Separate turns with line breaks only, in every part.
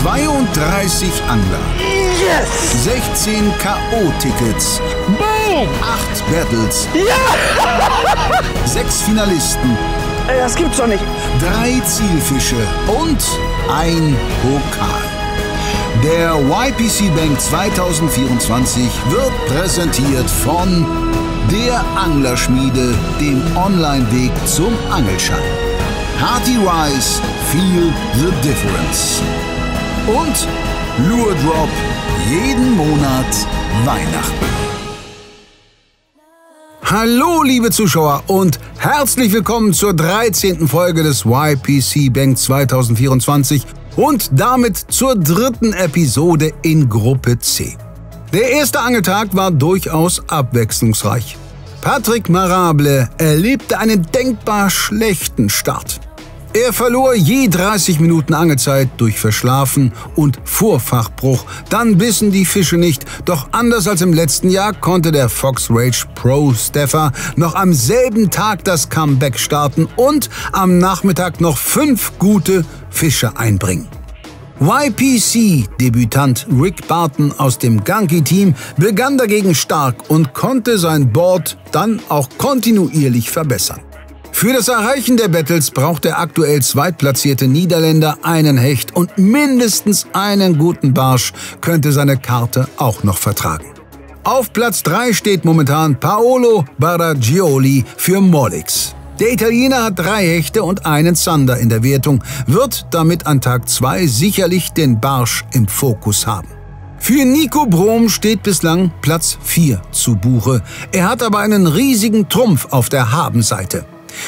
32 Angler.
Yes!
16 K.O.-Tickets.
Boom!
8 Battles.
Ja!
6 Finalisten.
Das gibt's doch nicht.
3 Zielfische und ein Pokal. Der YPC Bank 2024 wird präsentiert von der Anglerschmiede, dem Online-Weg zum Angelschein. Hearty Rice, feel the difference. Und Lure Drop, jeden Monat Weihnachten. Hallo liebe Zuschauer und herzlich willkommen zur 13. Folge des YPC Bank 2024 und damit zur 3. Episode in Gruppe C. Der erste Angeltag war durchaus abwechslungsreich. Patrick Marable erlebte einen denkbar schlechten Start. Er verlor je 30 Minuten Angelzeit durch Verschlafen und Vorfachbruch. Dann bissen die Fische nicht. Doch anders als im letzten Jahr konnte der Fox Rage Pro Staffer noch am selben Tag das Comeback starten und am Nachmittag noch 5 gute Fische einbringen. YPC-Debütant Rick Barton aus dem Gunky-Team begann dagegen stark und konnte sein Board dann auch kontinuierlich verbessern. Für das Erreichen der Battles braucht der aktuell zweitplatzierte Niederländer einen Hecht und mindestens einen guten Barsch könnte seine Karte auch noch vertragen. Auf Platz 3 steht momentan Paolo Baraggioli für Mollix. Der Italiener hat 3 Hechte und einen Zander in der Wertung, wird damit an Tag 2 sicherlich den Barsch im Fokus haben. Für Nico Brom steht bislang Platz 4 zu Buche. Er hat aber einen riesigen Trumpf auf der Habenseite.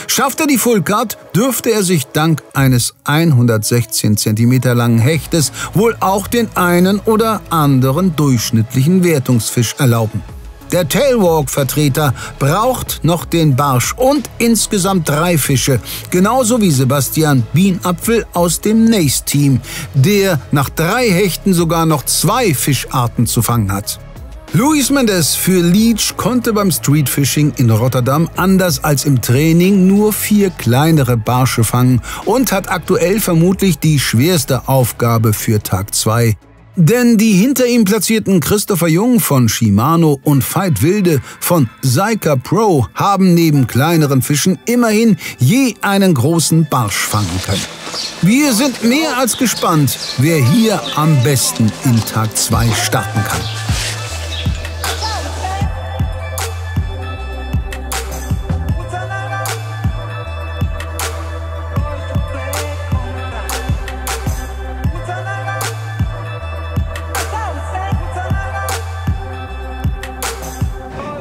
Schafft er die Fullcard, dürfte er sich dank eines 116 cm langen Hechtes wohl auch den einen oder anderen durchschnittlichen Wertungsfisch erlauben. Der Tailwalk-Vertreter braucht noch den Barsch und insgesamt 3 Fische, genauso wie Sebastian Bienapfel aus dem Nace-Team, der nach 3 Hechten sogar noch 2 Fischarten zu fangen hat. Luis Mendes für Leach konnte beim Streetfishing in Rotterdam anders als im Training nur 4 kleinere Barsche fangen und hat aktuell vermutlich die schwerste Aufgabe für Tag 2. Denn die hinter ihm platzierten Christopher Jung von Shimano und Veit Wilde von Seika Pro haben neben kleineren Fischen immerhin je einen großen Barsch fangen können. Wir sind mehr als gespannt, wer hier am besten in Tag 2 starten kann.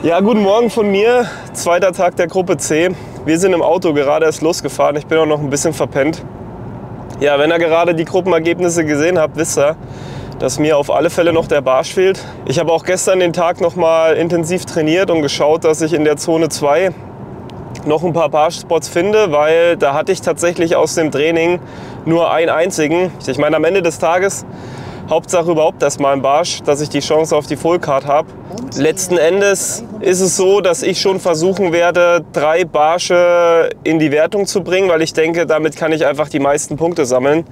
Ja, guten Morgen von mir, zweiter Tag der Gruppe C. Wir sind im Auto gerade erst losgefahren, ich bin auch noch ein bisschen verpennt. Ja, wenn ihr gerade die Gruppenergebnisse gesehen habt, wisst ihr, dass mir auf alle Fälle noch der Barsch fehlt. Ich habe auch gestern den Tag noch mal intensiv trainiert und geschaut, dass ich in der Zone 2 noch ein paar Barschspots finde, weil da hatte ich tatsächlich aus dem Training nur einen einzigen. Ich meine, am Ende des Tages Hauptsache überhaupt erstmal ein Barsch, dass ich die Chance auf die Fullcard habe. Letzten Endes ist es so, dass ich schon versuchen werde, 3 Barsche in die Wertung zu bringen, weil ich denke, damit kann ich einfach die meisten Punkte sammeln.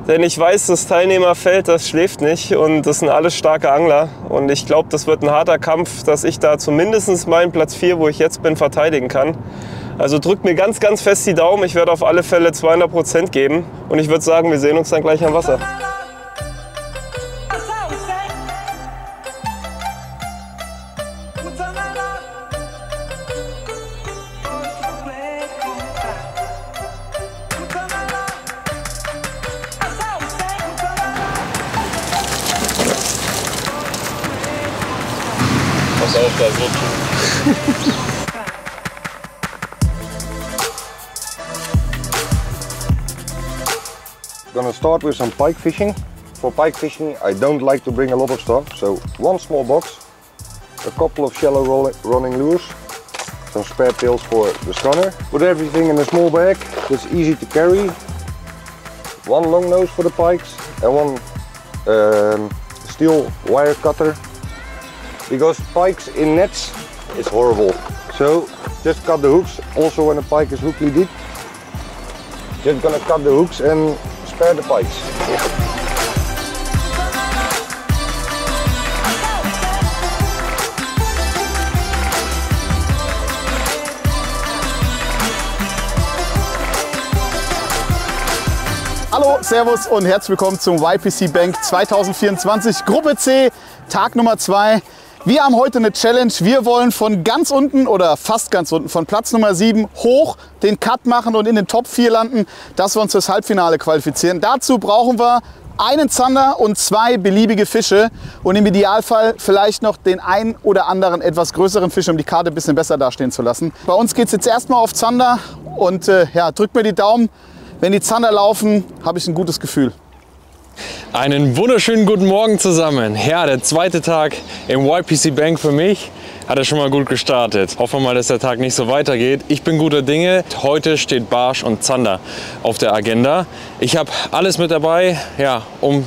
Denn ich weiß, das Teilnehmerfeld, das schläft nicht und das sind alles starke Angler. Und ich glaube, das wird ein harter Kampf, dass ich da zumindest meinen Platz 4, wo ich jetzt bin, verteidigen kann. Also drückt mir ganz, ganz fest die Daumen. Ich werde auf alle Fälle 200% geben. Und ich würde sagen, wir sehen uns dann gleich am Wasser. Pass auf, da ist Rutschen.
Gonna start with some pike fishing. For pike fishing, I don't like to bring a lot of stuff, so 1 small box, a couple of shallow running lures, some spare tails for the stunner. Put everything in a small bag that's easy to carry. 1 long nose for the pikes and 1 steel wire cutter. Because pikes in nets is horrible. So just cut the hooks. Also when a pike is hookly deep, just gonna cut the hooks and spare the pikes.
Hallo, Servus und herzlich willkommen zum YPC Bank 2024 Gruppe C, Tag Nummer 2. Wir haben heute eine Challenge. Wir wollen von ganz unten oder fast ganz unten, von Platz Nummer 7 hoch den Cut machen und in den Top 4 landen, dass wir uns fürs Halbfinale qualifizieren. Dazu brauchen wir einen Zander und 2 beliebige Fische und im Idealfall vielleicht noch den einen oder anderen etwas größeren Fisch, um die Karte ein bisschen besser dastehen zu lassen. Bei uns geht es jetzt erstmal auf Zander und ja, drückt mir die Daumen. Wenn die Zander laufen, habe ich ein gutes Gefühl.
Einen wunderschönen guten Morgen zusammen. Ja, der zweite Tag im YPC Bank für mich hat er schon mal gut gestartet. Hoffen wir mal, dass der Tag nicht so weitergeht. Ich bin guter Dinge. Heute steht Barsch und Zander auf der Agenda. Ich habe alles mit dabei, ja, um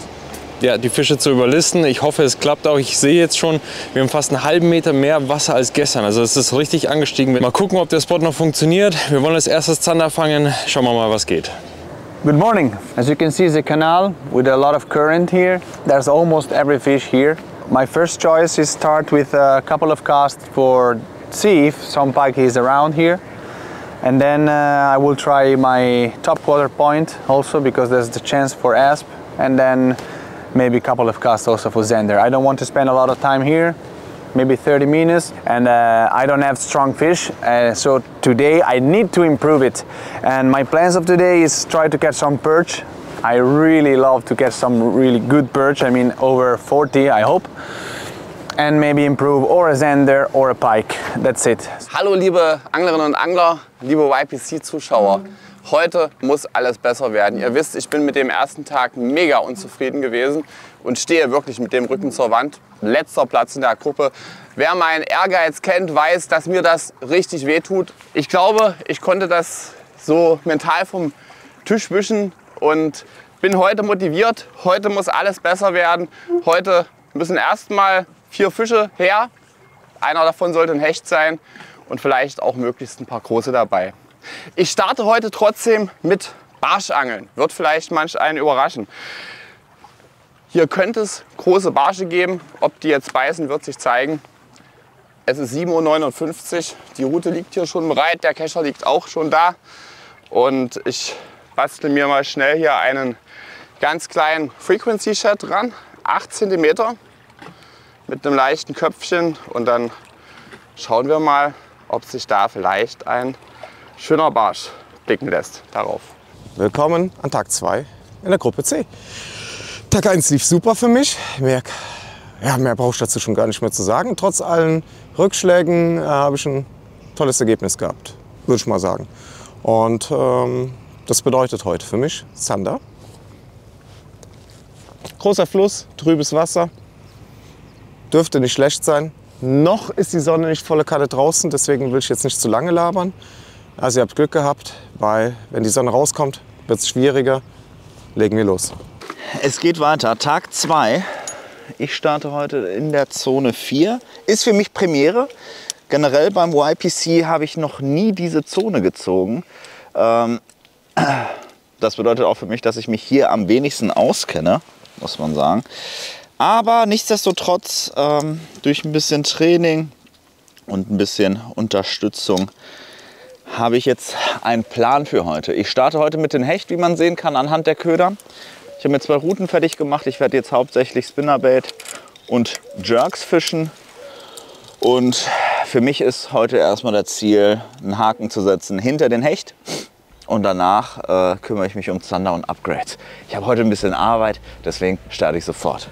die Fische zu überlisten. Ich hoffe, es klappt auch. Ich sehe jetzt schon, wir haben fast einen halben Meter mehr Wasser als gestern. Also es ist richtig angestiegen. Mal gucken, ob der Spot noch funktioniert. Wir wollen als erstes Zander fangen. Schauen wir mal, was geht.
Good morning. As you can see, it's a canal with a lot of current here. There's almost every fish here. My first choice is start with a couple of casts for see if some pike is around here. And then I will try my top quarter point also because there's the chance for asp. And then maybe a couple of casts also for zander. I don't want to spend a lot of time here, maybe 30 minutes, and I don't have strong fish, so today I need to improve it. And my plans of today is try to catch some perch. I really love to catch some really good perch, I mean over 40 I hope. And maybe improve or a zander or a pike, that's it.
Hallo liebe Anglerinnen und Angler, liebe YPC-Zuschauer. Heute muss alles besser werden. Ihr wisst, ich bin mit dem ersten Tag mega unzufrieden gewesen und stehe wirklich mit dem Rücken zur Wand. Letzter Platz in der Gruppe. Wer meinen Ehrgeiz kennt, weiß, dass mir das richtig wehtut. Ich glaube, ich konnte das so mental vom Tisch wischen und bin heute motiviert. Heute muss alles besser werden. Heute müssen erstmal 4 Fische her. Einer davon sollte ein Hecht sein und vielleicht auch möglichst ein paar große dabei. Ich starte heute trotzdem mit Barschangeln. Wird vielleicht manch einen überraschen. Hier könnte es große Barsche geben. Ob die jetzt beißen, wird sich zeigen. Es ist 7:59 Uhr. Die Rute liegt hier schon bereit. Der Kescher liegt auch schon da. Und ich bastle mir mal schnell hier einen ganz kleinen Frequency Shad dran. 8 cm mit einem leichten Köpfchen. Und dann schauen wir mal, ob sich da vielleicht ein schöner Barsch blicken lässt darauf.
Willkommen an Tag 2 in der Gruppe C. Tag 1 lief super für mich. Mehr brauche ich dazu schon gar nicht mehr zu sagen. Trotz allen Rückschlägen habe ich ein tolles Ergebnis gehabt, würde ich mal sagen. Und das bedeutet heute für mich Zander. Großer Fluss, trübes Wasser. Dürfte nicht schlecht sein. Noch ist die Sonne nicht volle Kanne draußen, deswegen will ich jetzt nicht zu lange labern. Also ihr habt Glück gehabt, weil wenn die Sonne rauskommt, wird es schwieriger. Legen wir los.
Es geht weiter, Tag 2. Ich starte heute in der Zone 4. Ist für mich Premiere. Generell beim YPC habe ich noch nie diese Zone gezogen. Das bedeutet auch für mich, dass ich mich hier am wenigsten auskenne, muss man sagen. Aber nichtsdestotrotz, durch ein bisschen Training und ein bisschen Unterstützung habe ich jetzt einen Plan für heute. Ich starte heute mit den Hecht, wie man sehen kann, anhand der Köder. Ich habe mir 2 Routen fertig gemacht. Ich werde jetzt hauptsächlich Spinnerbait und Jerks fischen. Und für mich ist heute erstmal das Ziel, einen Haken zu setzen hinter den Hecht. Und danach kümmere ich mich um Zander und Upgrades. Ich habe heute ein bisschen Arbeit, deswegen starte ich sofort.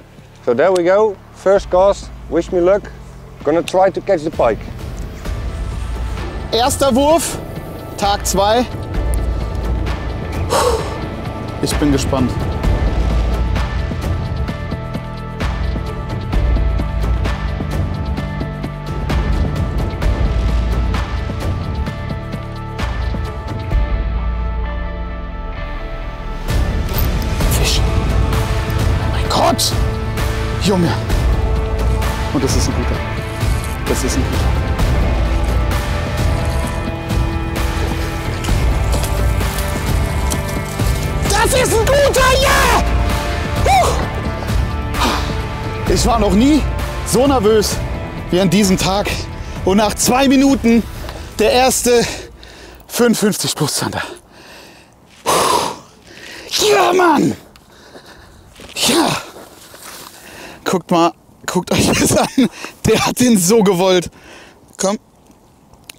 So there we go. First cast. Wish me luck. Gonna try to catch the pike.
Erster Wurf, Tag 2. Ich bin gespannt. Fisch. Oh mein Gott! Junge! Und das ist ein guter. Das ist ein guter. Das ist ein guter, ja! Ich war noch nie so nervös wie an diesem Tag. Und nach 2 Minuten der erste 55 plus Zander. Ja, Mann! Ja! Guckt mal, guckt euch das an. Der hat den so gewollt. Komm.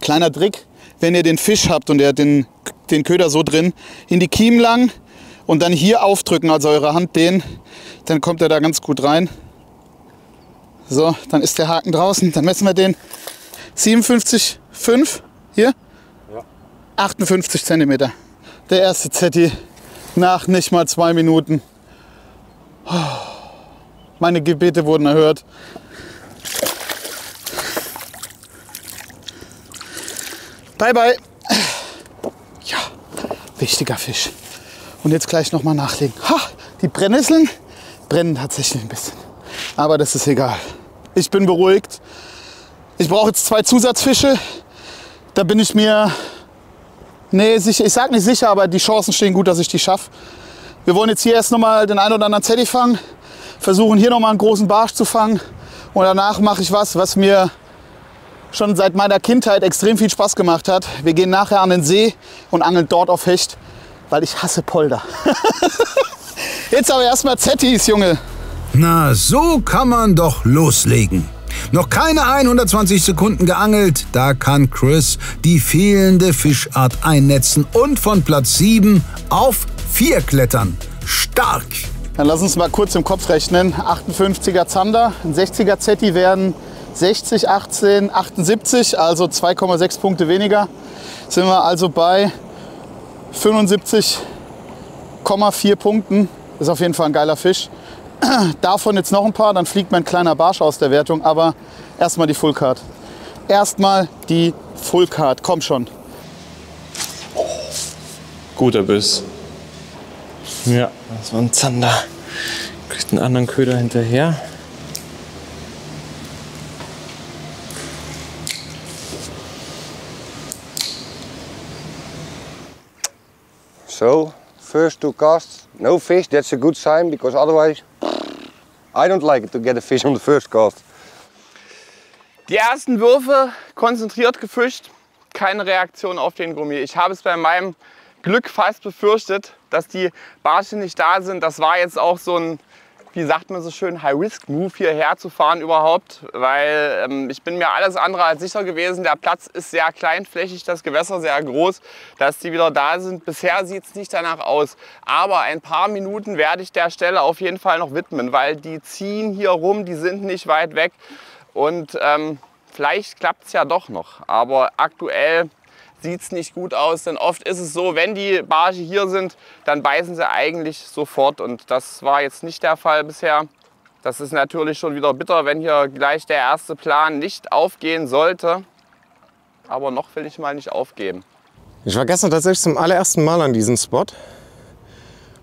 Kleiner Trick, wenn ihr den Fisch habt und ihr habt den Köder so drin, in die Kiemen lang und dann hier aufdrücken, also eure Hand dehnen, dann kommt er da ganz gut rein. So, dann ist der Haken draußen. Dann messen wir den 57,5 hier. Ja. 58 cm. Der erste Zetti nach nicht mal 2 Minuten. Meine Gebete wurden erhört. Bye bye. Ja, wichtiger Fisch. Und jetzt gleich noch mal nachlegen. Ha, die Brennnesseln brennen tatsächlich ein bisschen. Aber das ist egal. Ich bin beruhigt. Ich brauche jetzt 2 Zusatzfische. Da bin ich mir, nee, sicher, ich sage nicht sicher, aber die Chancen stehen gut, dass ich die schaffe. Wir wollen jetzt hier erst noch mal den einen oder anderen Zetti fangen. Versuchen hier noch mal einen großen Barsch zu fangen. Und danach mache ich was mir schon seit meiner Kindheit extrem viel Spaß gemacht hat. Wir gehen nachher an den See und angeln dort auf Hecht, weil ich hasse Polder. Jetzt aber erstmal Zettis, Junge.
Na, so kann man doch loslegen. Noch keine 120 Sekunden geangelt, da kann Chris die fehlende Fischart einnetzen und von Platz 7 auf 4 klettern. Stark!
Dann lass uns mal kurz im Kopf rechnen. 58er Zander, ein 60er Zetti werden 60, 18, 78, also 2,6 Punkte weniger. Sind wir also bei 75,4 Punkten. Ist auf jeden Fall ein geiler Fisch. Davon jetzt noch ein paar, dann fliegt mein kleiner Barsch aus der Wertung. Aber erstmal die Full Card. Erstmal die Full Card. Komm schon.
Guter Biss. Ja, das war ein Zander. Kriegt einen anderen Köder hinterher.
So, first 2 casts, no fish, that's a good sign, because otherwise I don't like it to get a fish on the first cast.
Die ersten Würfe konzentriert gefischt, keine Reaktion auf den Gummi. Ich habe es bei meinem Glück fast befürchtet, dass die Barsche nicht da sind. Das war jetzt auch so ein, wie sagt man so schön, High-Risk-Move hierher zu fahren überhaupt, weil ich bin mir alles andere als sicher gewesen. Der Platz ist sehr kleinflächig, das Gewässer sehr groß, dass die wieder da sind. Bisher sieht es nicht danach aus, aber ein paar Minuten werde ich der Stelle auf jeden Fall noch widmen, weil die ziehen hier rum, die sind nicht weit weg und vielleicht klappt es ja doch noch, aber aktuell sieht es nicht gut aus, denn oft ist es so, wenn die Barsche hier sind, dann beißen sie eigentlich sofort und das war jetzt nicht der Fall bisher. Das ist natürlich schon wieder bitter, wenn hier gleich der erste Plan nicht aufgehen sollte, aber noch will ich mal nicht aufgeben.
Ich war gestern tatsächlich zum allerersten Mal an diesem Spot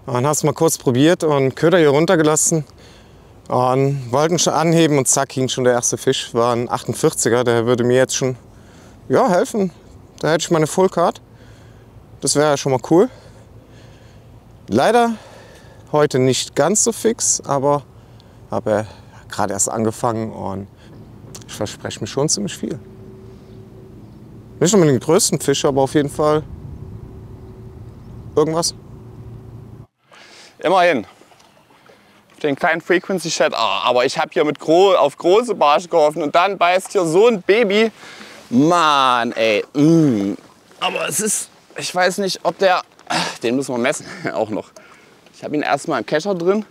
und habe es mal kurz probiert und Köder hier runtergelassen und wollten schon anheben und zack, hing schon der erste Fisch. War ein 48er, der würde mir jetzt schon ja, helfen. Da hätte ich meine Full Card. Das wäre ja schon mal cool. Leider heute nicht ganz so fix, aber habe gerade erst angefangen und ich verspreche mir schon ziemlich viel. Nicht unbedingt die größten Fische, aber auf jeden Fall irgendwas.
Immerhin. Den kleinen Frequency Shed, aber ich habe hier auf große Barsche gehofft und dann beißt hier so ein Baby. Mann, ey. Aber es ist, ich weiß nicht, ob der, den müssen wir messen, auch noch. Ich habe ihn erstmal im Kescher drin.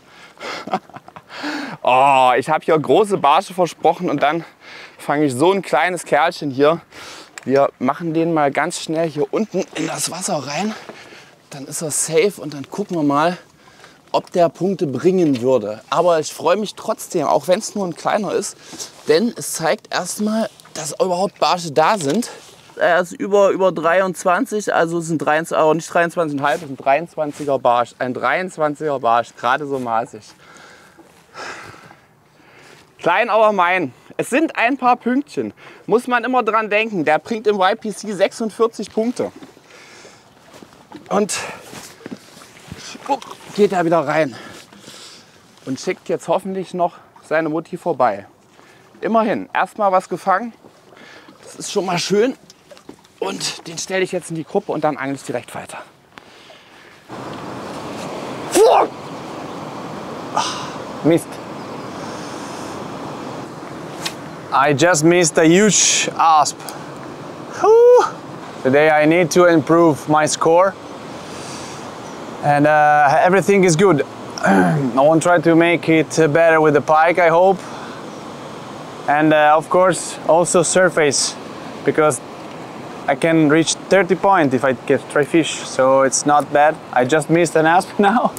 Ich habe hier große Barsche versprochen und dann fange ich so ein kleines Kerlchen hier. Wir machen den mal ganz schnell hier unten in das Wasser rein. Dann ist er safe und dann gucken wir mal, ob der Punkte bringen würde. Aber ich freue mich trotzdem, auch wenn es nur ein kleiner ist, denn es zeigt erstmal, dass überhaupt Barsche da sind. Er ist über 23, also es sind 23, aber nicht 23,5, es ist ein 23er Barsch. Ein 23er Barsch, gerade so maßig. Klein, aber mein. Es sind ein paar Pünktchen. Muss man immer dran denken. Der bringt im YPC 46 Punkte. Und geht er wieder rein. Und schickt jetzt hoffentlich noch seine Mutti vorbei. Immerhin, erstmal was gefangen. Das ist schon mal schön. Und den stelle ich jetzt in die Gruppe und dann angel ich direkt weiter.
Missed. I just missed a huge asp. Whew. Today I need to improve my score. And everything is good. I want to try to make it better with the pike, I hope. And of course also surface, because I can reach 30 points if I get 3 fish, so it's not bad. I just missed an asp now,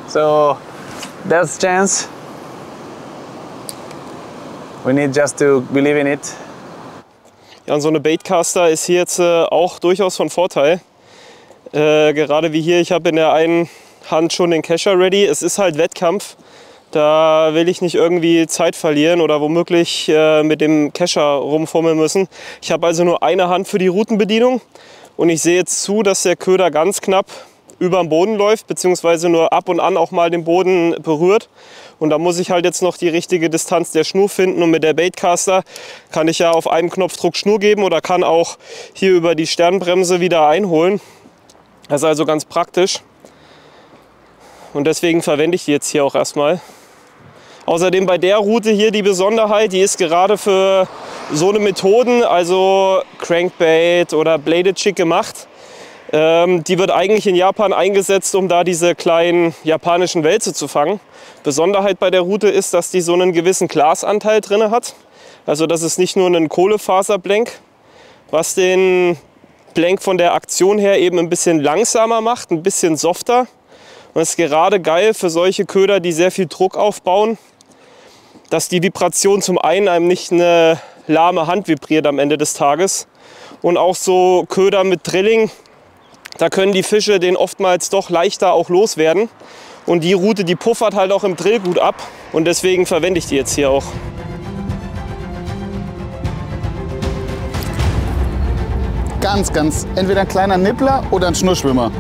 so that's a chance. We need just to believe in it.
Ja, und so eine Baitcaster ist hier jetzt auch durchaus von Vorteil. Gerade wie hier, ich habe in der einen Hand schon den Kescher ready. Es ist halt Wettkampf. Da will ich nicht irgendwie Zeit verlieren oder womöglich mit dem Kescher rumfummeln müssen. Ich habe also nur eine Hand für die Routenbedienung und ich sehe jetzt zu, dass der Köder ganz knapp über dem Boden läuft, beziehungsweise nur ab und an auch mal den Boden berührt. Und da muss ich halt jetzt noch die richtige Distanz der Schnur finden. Und mit der Baitcaster kann ich ja auf einen Knopfdruck Schnur geben oder kann auch hier über die Sternbremse wieder einholen. Das ist also ganz praktisch. Und deswegen verwende ich die jetzt hier auch erstmal. Außerdem bei der Route hier die Besonderheit, die ist gerade für so eine Methoden, also Crankbait oder Bladed Jig gemacht. Die wird eigentlich in Japan eingesetzt, um da diese kleinen japanischen Wälze zu fangen. Besonderheit bei der Route ist, dass die so einen gewissen Glasanteil drin hat. Also das ist nicht nur ein Kohlefaserblank, was den Blank von der Aktion her eben ein bisschen langsamer macht, ein bisschen softer. Und das ist gerade geil für solche Köder, die sehr viel Druck aufbauen, dass die Vibration zum einen einem nicht eine lahme Hand vibriert am Ende des Tages. Und auch so Köder mit Drilling, da können die Fische den oftmals doch leichter auch loswerden. Und die Route, die puffert halt auch im Drill gut ab. Und deswegen verwende ich die jetzt hier auch.
Ganz, entweder ein kleiner Nippler oder ein Schnurschwimmer.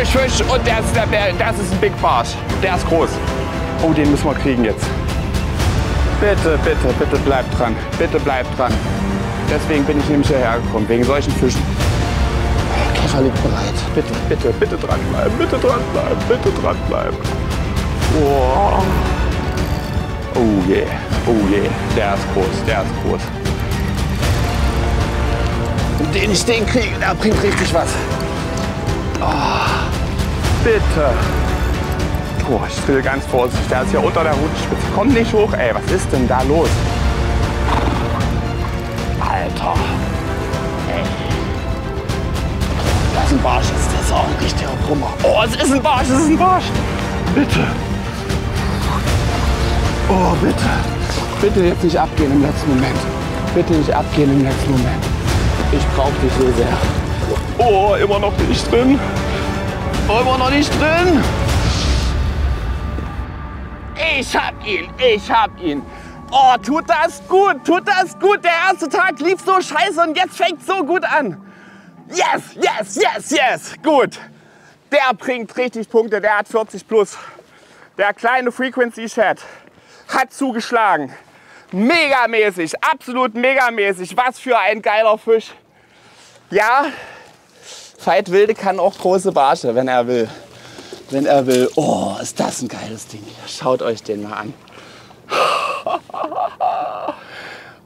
Fisch. Und das ist ein Big Barsch. Der ist groß. Oh, den müssen wir kriegen jetzt. Bitte bleibt dran. Bitte bleibt dran. Deswegen bin ich nämlich hierher gekommen, wegen solchen Fischen. Oh, Kescher liegt bereit. Bitte dranbleiben. Bitte dranbleiben. Oh. Oh yeah. Der ist groß. Und den ich den kriege, der bringt richtig was. Oh, bitte. Oh, ich drill ganz vorsichtig. Der ist hier unter der Routenspitze. Kommt nicht hoch, ey. Was ist denn da los? Alter. Ey. Das ist ein Barsch. Das ist auch ein richtiger Brummer. Oh, es ist ein Barsch. Bitte. Oh, bitte. Bitte jetzt nicht abgehen im letzten Moment. Ich brauche dich so sehr. Oh, immer noch nicht drin. Ich hab ihn. Oh, tut das gut. Der erste Tag lief so scheiße und jetzt fängt so gut an. Yes. Gut. Der bringt richtig Punkte, der hat 40 plus. Der kleine Frequency Chat hat zugeschlagen. Megamäßig, absolut megamäßig. Was für ein geiler Fisch. Ja, Veit Wilde kann auch große Barsche, wenn er will. Oh, ist das ein geiles Ding hier. Schaut euch den mal an.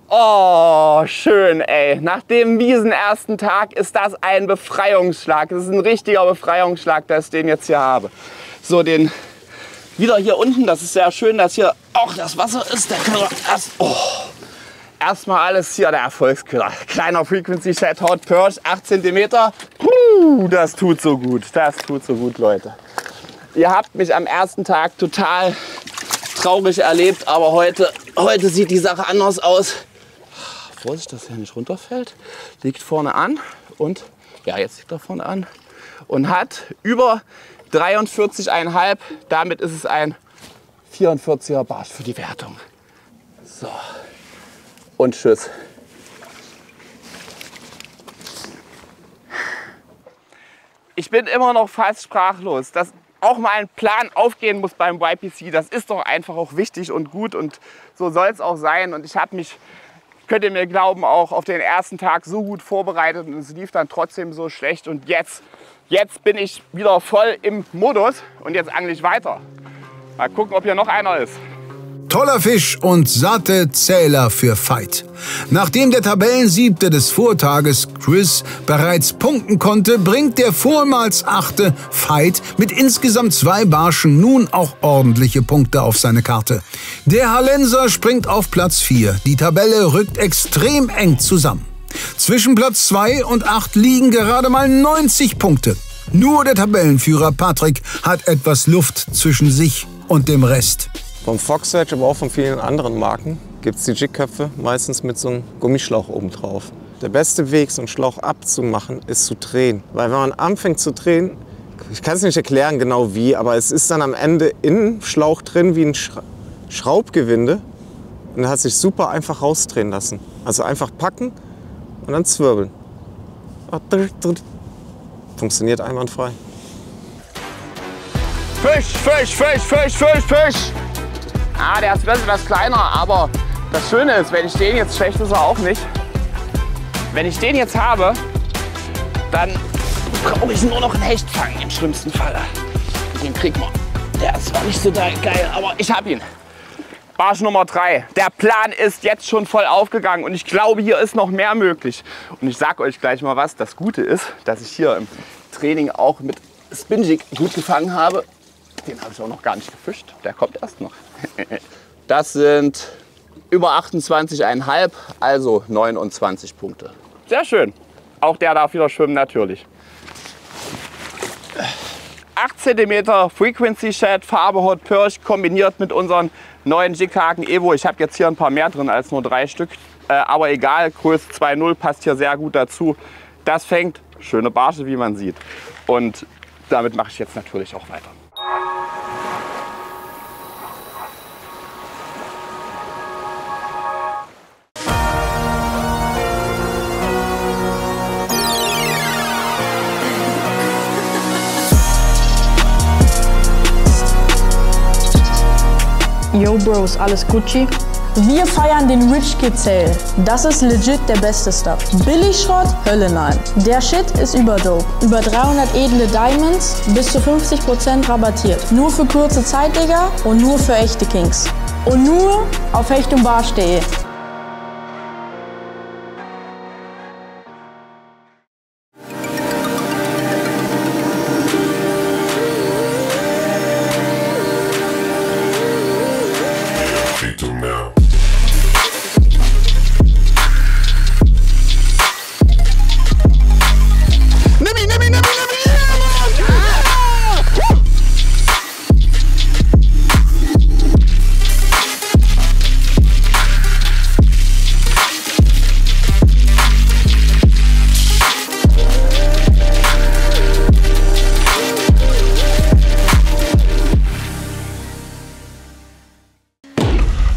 Oh, schön, ey. Nach dem miesen ersten Tag ist das ein Befreiungsschlag. Das ist ein richtiger Befreiungsschlag, dass ich den jetzt hier habe. So, den wieder hier unten. Das ist sehr schön, dass hier auch das Wasser ist. Der können wir erstmal alles hier, der Erfolgskiller. Kleiner Frequency Chat Hot Perch, 8 cm. Das tut so gut, Leute. Ihr habt mich am ersten Tag total traurig erlebt, aber heute sieht die Sache anders aus. Vorsicht, dass er nicht runterfällt. Liegt vorne an und, ja, jetzt liegt er vorne an und hat über 43,5. Damit ist es ein 44er Barsch für die Wertung. So. Und tschüss. Ich bin immer noch fast sprachlos, dass auch mal ein Plan aufgehen muss beim YPC. Das ist doch einfach auch wichtig und gut und so soll es auch sein. Und ich habe mich
könnt ihr mir glauben, auch auf den ersten Tag so gut vorbereitet und es lief dann trotzdem so schlecht. Und jetzt bin ich wieder voll im Modus und jetzt angle ich weiter. Mal gucken, ob hier noch einer ist.
Toller Fisch und satte Zähler für Veit. Nachdem der Tabellensiebte des Vortages Chris bereits punkten konnte, bringt der vormals achte Veit mit insgesamt 2 Barschen nun auch ordentliche Punkte auf seine Karte. Der Hallenser springt auf Platz 4. Die Tabelle rückt extrem eng zusammen. Zwischen Platz 2 und 8 liegen gerade mal 90 Punkte. Nur der Tabellenführer Patrick hat etwas Luft zwischen sich und dem Rest.
Vom Fox Edge, aber auch von vielen anderen Marken, gibt es die Jigköpfe meistens mit so einem Gummischlauch oben drauf. Der beste Weg, so einen Schlauch abzumachen, ist zu drehen. Weil wenn man anfängt zu drehen, ich kann es nicht erklären genau wie, aber es ist dann am Ende im Schlauch drin wie ein Schraubgewinde. Und er hat sich super einfach rausdrehen lassen. Also einfach packen und dann zwirbeln. Funktioniert einwandfrei.
Fisch, Fisch, Fisch, Fisch, Fisch, Fisch! Ah, der ist etwas kleiner, aber das Schöne ist, wenn ich den jetzt, schlecht ist er auch nicht, wenn ich den jetzt habe, dann brauche ich nur noch einen Hecht fangen, im schlimmsten Falle. Den kriegt man. Der ist zwar nicht so geil, aber ich habe ihn. Barsch Nummer 3. Der Plan ist jetzt schon voll aufgegangen und ich glaube, hier ist noch mehr möglich. Und ich sage euch gleich mal was. Das Gute ist, dass ich hier im Training auch mit Spinjig gut gefangen habe. Den habe ich auch noch gar nicht gefischt. Der kommt erst noch. Das sind über 28,5, also 29 Punkte. Sehr schön. Auch der darf wieder schwimmen, natürlich. 8 cm Frequency Shed, Farbe Hot Perch, kombiniert mit unseren neuen Jighaken Evo. Ich habe jetzt hier ein paar mehr drin als nur 3 Stück. Aber egal, Größe 2.0 passt hier sehr gut dazu. Das fängt schöne Barsche, wie man sieht. Und damit mache ich jetzt natürlich auch weiter.
Yo Bros, alles Gucci? Wir feiern den Rich Kid Sale. Das ist legit der beste Stuff. Billigschrott? Hölle nein. Der Shit ist überdope. Über 300 edle Diamonds, bis zu 50% rabattiert. Nur für kurze Zeit, Digga, und nur für echte Kings. Und nur auf hechtundbarsch.de.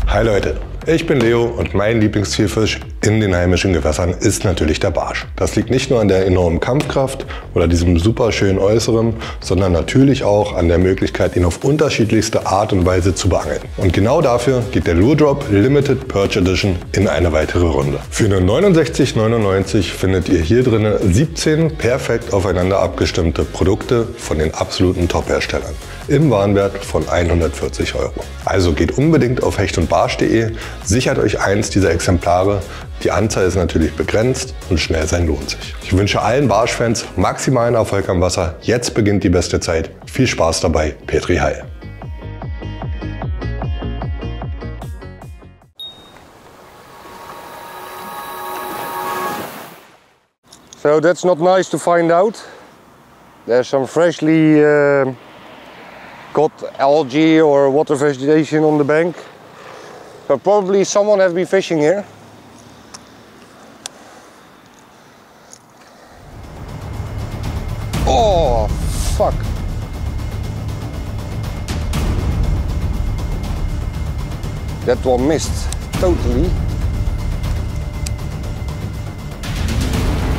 Hi Leute, ich bin Leo und mein Lieblingszielfisch in den heimischen Gewässern ist natürlich der Barsch. Das liegt nicht nur an der enormen Kampfkraft oder diesem super schönen Äußeren, sondern natürlich auch an der Möglichkeit, ihn auf unterschiedlichste Art und Weise zu beangeln. Und genau dafür geht der Lure Drop Limited Perch Edition in eine weitere Runde. Für nur 69,99 findet ihr hier drin 17 perfekt aufeinander abgestimmte Produkte von den absoluten Top-Herstellern im Warenwert von 140 €. Also geht unbedingt auf hechtundbarsch.de, sichert euch eins dieser Exemplare. Die Anzahl ist natürlich begrenzt und schnell sein lohnt sich. Ich wünsche allen Barschfans maximalen Erfolg am Wasser. Jetzt beginnt die beste Zeit. Viel Spaß dabei, Petri Heil.
So that's not nice to find out. There's some freshly got algae or water vegetation on the bank. So probably someone has been fishing here. Oh, fuck. That one missed totally.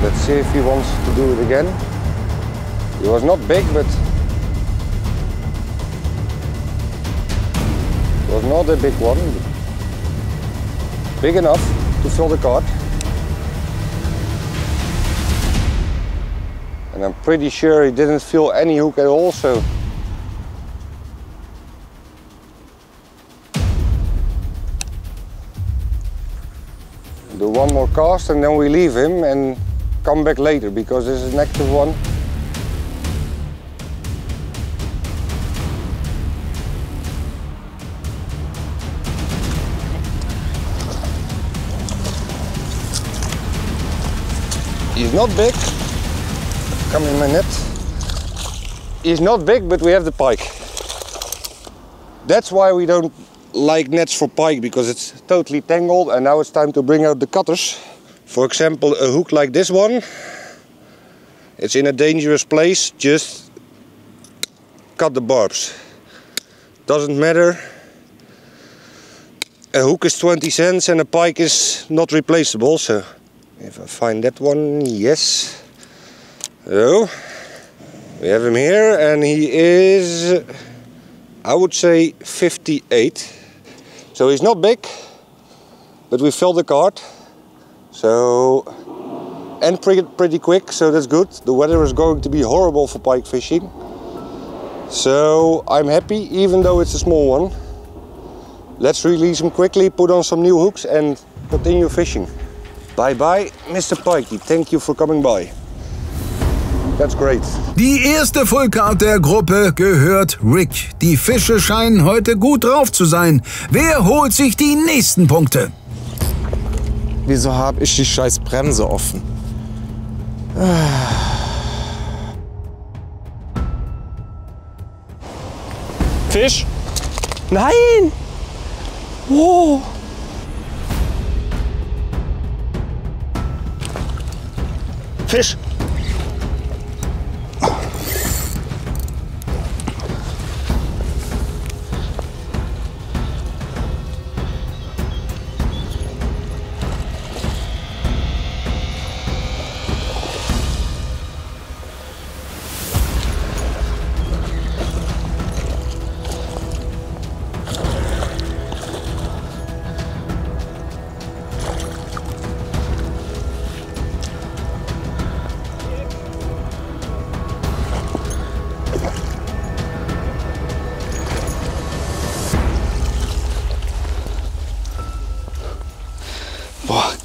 Let's see if he wants to do it again. He was not big, but it was not a big one. Big enough. to fill the cart. And I'm pretty sure he didn't feel any hook at all, so do one more cast and then we leave him and come back later because this is an active one. He's not big. Come in my net. He's not big, but we have the pike. That's why we don't like nets for pike, because it's totally tangled, and now it's time to bring out the cutters. For example, a hook like this one. It's in a dangerous place, just cut the barbs. Doesn't matter. A hook is 20 cents and a pike is not replaceable, so if I find that one, yes. So, we have him here, and he is, I would say, 58. So he's not big, but we filled the cart. So, and pretty quick, so that's good. The weather is going to be horrible for pike fishing. So I'm happy, even though it's a small one. Let's release him quickly, put on some new hooks and continue fishing. Bye bye, Mr. Pikey. Thank you for coming by. That's great.
Die erste Fullcard der Gruppe gehört Rick. Die Fische scheinen heute gut drauf zu sein. Wer holt sich die nächsten Punkte?
Wieso habe ich die scheiß Bremse offen?
Fisch? Nein! Oh!
Fisch!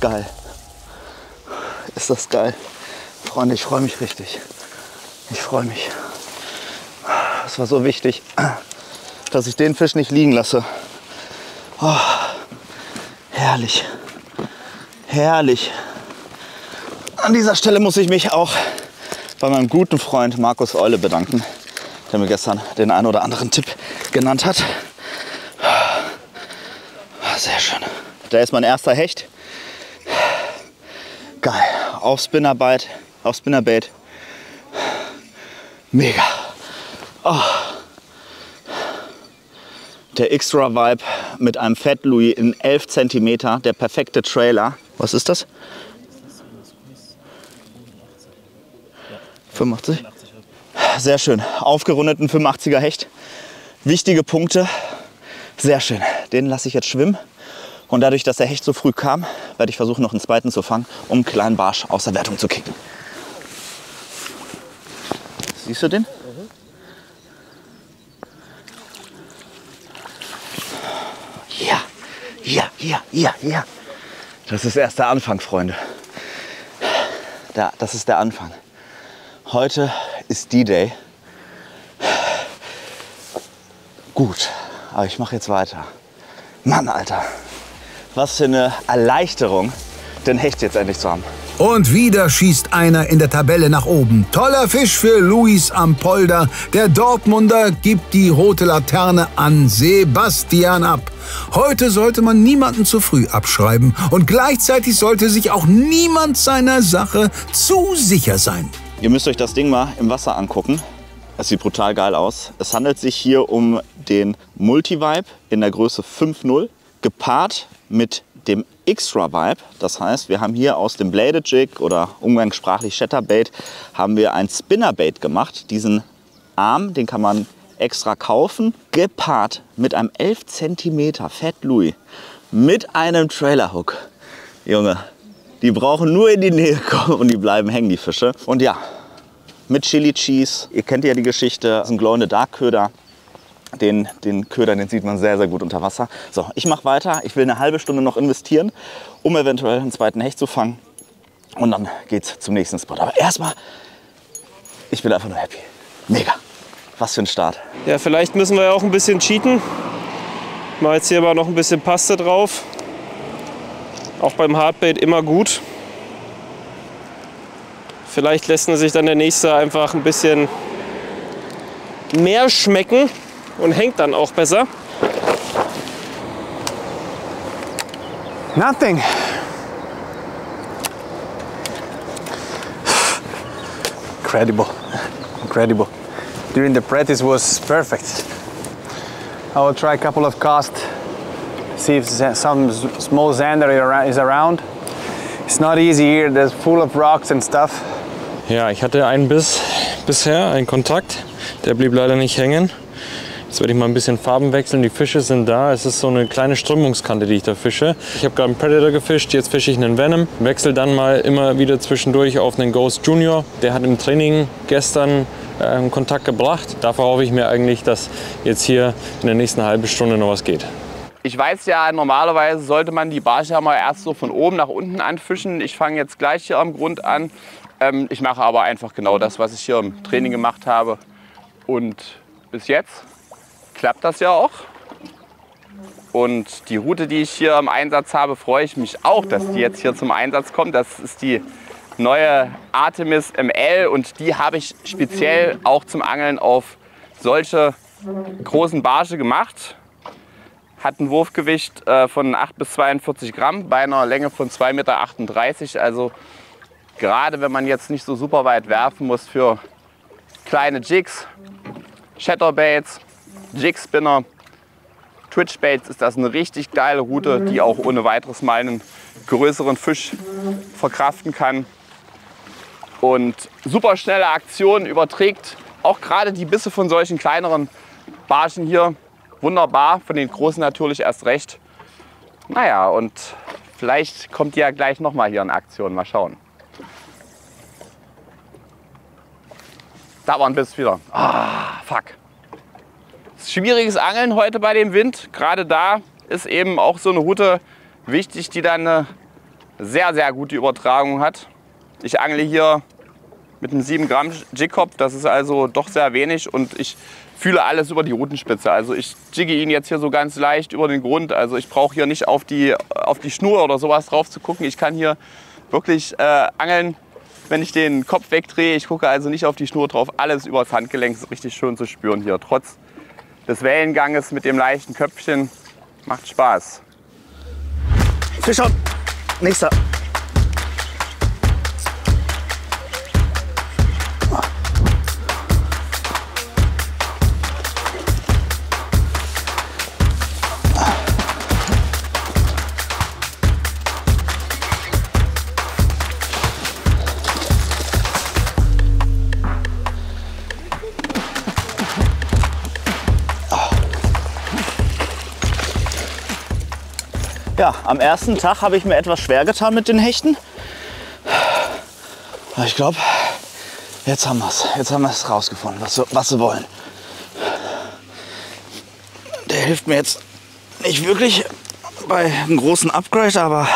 Geil. Ist das geil. Freunde, ich freue mich richtig. Ich freue mich. Es war so wichtig, dass ich den Fisch nicht liegen lasse. Oh, herrlich. Herrlich. An dieser Stelle muss ich mich auch bei meinem guten Freund Markus Eule bedanken, der mir gestern den einen oder anderen Tipp genannt hat. Sehr schön. Da ist mein erster Hecht. Geil, auf Spinnerbait. Mega. Oh. Der Extra Vibe mit einem Fat Louis in 11 cm, der perfekte Trailer. Was ist das? 85? Sehr schön. Aufgerundeten 85er Hecht. Wichtige Punkte. Sehr schön. Den lasse ich jetzt schwimmen. Und dadurch, dass der Hecht so früh kam, werde ich versuchen, noch einen zweiten zu fangen, um einen kleinen Barsch aus der Wertung zu kicken. Siehst du den? Ja. Das ist erst der Anfang, Freunde. Das ist der Anfang. Heute ist D-Day. Gut, aber ich mache jetzt weiter. Mann, Alter. Was für eine Erleichterung, den Hecht jetzt endlich zu haben.
Und wieder schießt einer in der Tabelle nach oben. Toller Fisch für Luis am Polder. Der Dortmunder gibt die rote Laterne an Sebastian ab. Heute sollte man niemanden zu früh abschreiben. Und gleichzeitig sollte sich auch niemand seiner Sache zu sicher sein.
Ihr müsst euch das Ding mal im Wasser angucken. Es sieht brutal geil aus. Es handelt sich hier um den Multi-Vibe in der Größe 5.0, gepaart mit dem Extra Vibe. Das heißt, wir haben hier aus dem Bladed Jig oder umgangssprachlich Chatterbait haben wir ein Spinnerbait gemacht. Diesen Arm, den kann man extra kaufen, gepaart mit einem 11 cm Fat Louis mit einem Trailer Hook. Junge, die brauchen nur in die Nähe kommen und die bleiben hängen, die Fische. Und ja, mit Chili Cheese, ihr kennt ja die Geschichte, das ist ein Glow in the Dark Köder. Den Köder, den sieht man sehr, sehr gut unter Wasser. So, ich mache weiter. Ich will eine halbe Stunde noch investieren, um eventuell einen zweiten Hecht zu fangen. Und dann geht's zum nächsten Spot. Aber erstmal, ich bin einfach nur happy. Mega. Was für ein Start.
Ja, vielleicht müssen wir ja auch ein bisschen cheaten. Ich mache jetzt hier aber noch ein bisschen Paste drauf. Auch beim Hardbait immer gut. Vielleicht lässt sich dann der nächste einfach ein bisschen mehr schmecken und hängt dann auch besser.
Nothing. Incredible, incredible. During the practice was perfect. I will try a couple of casts, see if some small zander is around. It's not easy here, there's full of rocks and stuff.
Ja, ich hatte einen Biss bisher, einen Kontakt. Der blieb leider nicht hängen. Jetzt werde ich mal ein bisschen Farben wechseln. Die Fische sind da. Es ist so eine kleine Strömungskante, die ich da fische. Ich habe gerade einen Predator gefischt, jetzt fische ich einen Venom. Wechsle dann mal immer wieder zwischendurch auf einen Ghost Junior. Der hat im Training gestern Kontakt gebracht. Dafür hoffe ich mir eigentlich, dass jetzt hier in der nächsten halben Stunde noch was geht.
Ich weiß ja, normalerweise sollte man die Barsche ja mal erst so von oben nach unten anfischen. Ich fange jetzt gleich hier am Grund an. Ich mache aber einfach genau das, was ich hier im Training gemacht habe. Und bis jetzt klappt das ja auch. Und die Route, die ich hier im Einsatz habe, freue ich mich auch, dass die jetzt hier zum Einsatz kommt. Das ist die neue Artemis ML und die habe ich speziell auch zum Angeln auf solche großen Barsche gemacht. Hat ein Wurfgewicht von 8 bis 42 Gramm bei einer Länge von 2,38 Meter. Also gerade wenn man jetzt nicht so super weit werfen muss für kleine Jigs, Chatterbaits, Jigspinner, Twitchbaits, ist das eine richtig geile Route, die auch ohne weiteres mal einen größeren Fisch verkraften kann. Und super schnelle Aktionen überträgt auch gerade die Bisse von solchen kleineren Barschen hier wunderbar, von den großen natürlich erst recht. Naja, und vielleicht kommt die ja gleich noch mal hier in Aktion, mal schauen. Da war ein Biss wieder. Ah, fuck. Schwieriges Angeln heute bei dem Wind. Gerade da ist eben auch so eine Route wichtig, die dann eine sehr, sehr gute Übertragung hat. Ich angle hier mit einem 7 Gramm Jigkopf, das ist also doch sehr wenig und ich fühle alles über die Routenspitze. Also ich jigge ihn jetzt hier so ganz leicht über den Grund. Also ich brauche hier nicht auf die Schnur oder sowas drauf zu gucken. Ich kann hier wirklich angeln, wenn ich den Kopf wegdrehe. Ich gucke also nicht auf die Schnur drauf. Alles übers Handgelenk ist richtig schön zu spüren hier. Trotz des Wellenganges mit dem leichten Köpfchen. Macht Spaß.
Fisch on. Nächster. Ja, am ersten Tag habe ich mir etwas schwer getan mit den Hechten. Aber ich glaube, jetzt haben wir es. Jetzt haben wir es rausgefunden, was sie wollen. Der hilft mir jetzt nicht wirklich bei einem großen Upgrade, aber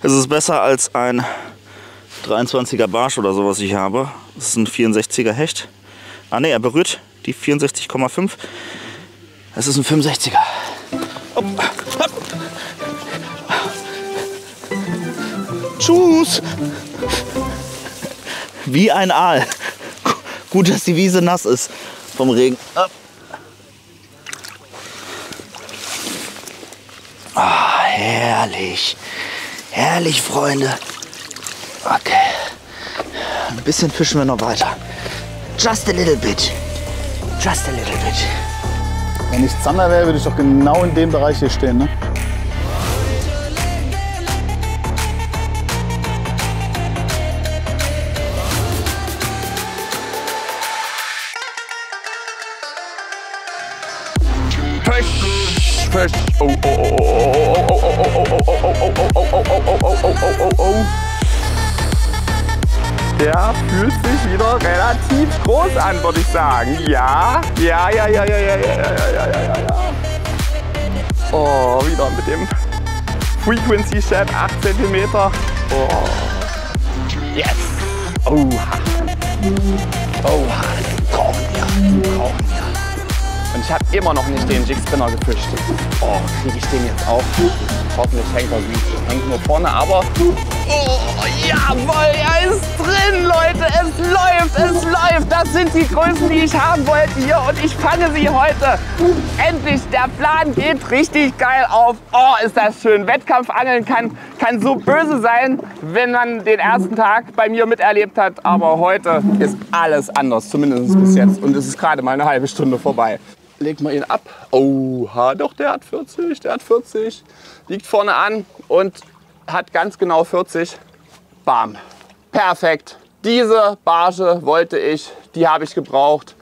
es ist besser als ein 23er Barsch oder so, was ich habe. Das ist ein 64er Hecht. Ah ne, er berührt die 64,5. Es ist ein 65er. Hopp, hopp. Tschüss! Wie ein Aal. Gut, dass die Wiese nass ist vom Regen. Ah, herrlich. Herrlich, Freunde. Okay. Ein bisschen fischen wir noch weiter. Just a little bit. Just a little bit.
Wenn ich Zander wäre, würde ich doch genau in dem Bereich hier stehen, ne?
Fisch. Oh, oh, oh, oh, oh, oh, oh, oh, oh, oh, oh, oh, oh, oh, oh, oh,
Der fühlt sich wieder relativ groß an, würde ich sagen. Ja. Oh, wieder mit dem Frequency Shed 8 cm. Oh. Yes. Oh. Oh, das brauchen wir. Und ich habe immer noch nicht den Jig Spinner gefischt. Oh, kriege ich den jetzt auch? Hoffentlich hängt er gut. Hängt nur vorne, aber... Oh, jawohl, er ist drin, Leute. Es läuft. Das sind die Größen, die ich haben wollte hier. Und ich fange sie heute. Endlich, der Plan geht richtig geil auf. Oh, ist das schön. Wettkampfangeln kann so böse sein, wenn man den ersten Tag bei mir miterlebt hat. Aber heute ist alles anders, zumindest bis jetzt. Und es ist gerade mal eine halbe Stunde vorbei. Legt man ihn ab. Oha, doch, der hat 40. Liegt vorne an und hat ganz genau 40. Bam. Perfekt. Diese Barge wollte ich, die habe ich gebraucht.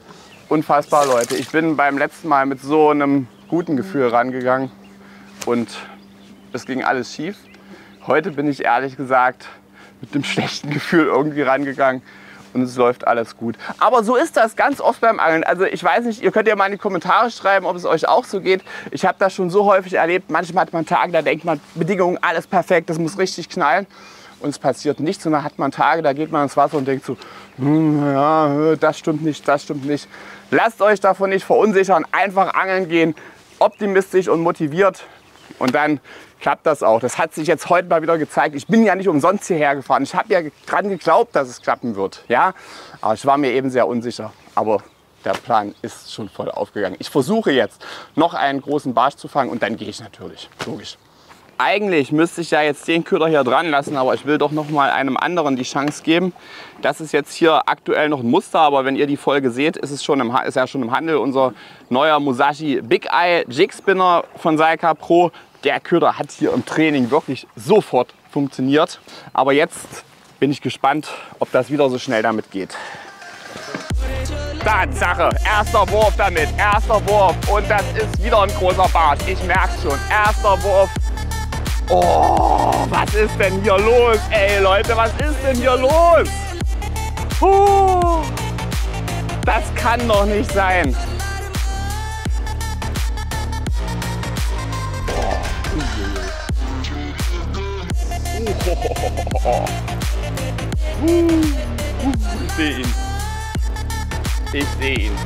Unfassbar, Leute. Ich bin beim letzten Mal mit so einem guten Gefühl rangegangen und es ging alles schief. Heute bin ich ehrlich gesagt mit einem schlechten Gefühl irgendwie rangegangen. Und es läuft alles gut. Aber so ist das ganz oft beim Angeln. Also ich weiß nicht, ihr könnt ja mal in die Kommentare schreiben, ob es euch auch so geht. Ich habe das schon so häufig erlebt. Manchmal hat man Tage, da denkt man, Bedingungen, alles perfekt, das muss richtig knallen. Und es passiert nichts. Und dann hat man Tage, da geht man ins Wasser und denkt so, ja, das stimmt nicht, das stimmt nicht. Lasst euch davon nicht verunsichern. Einfach angeln gehen, optimistisch und motiviert. Und dann klappt das auch. Das hat sich jetzt heute mal wieder gezeigt. Ich bin ja nicht umsonst hierher gefahren. Ich habe ja dran geglaubt, dass es klappen wird. Ja? Aber ich war mir eben sehr unsicher. Aber der Plan ist schon voll aufgegangen. Ich versuche jetzt noch einen großen Barsch zu fangen und dann gehe ich natürlich. Logisch. Eigentlich müsste ich ja jetzt den Köder hier dran lassen, aber ich will doch noch mal einem anderen die Chance geben. Das ist jetzt hier aktuell noch ein Muster, aber wenn ihr die Folge seht, ist ja schon im Handel unser neuer Musashi Big Eye Jig Spinner von Seika Pro. Der Köder hat hier im Training wirklich sofort funktioniert. Aber jetzt bin ich gespannt, ob das wieder so schnell damit geht. Tatsache, erster Wurf damit, erster Wurf. Und das ist wieder ein großer Barsch. Ich merke schon, erster Wurf. Oh, was ist denn hier los? Ey Leute, was ist denn hier los? Das kann doch nicht sein. Ich sehe ihn. Ich sehe ihn.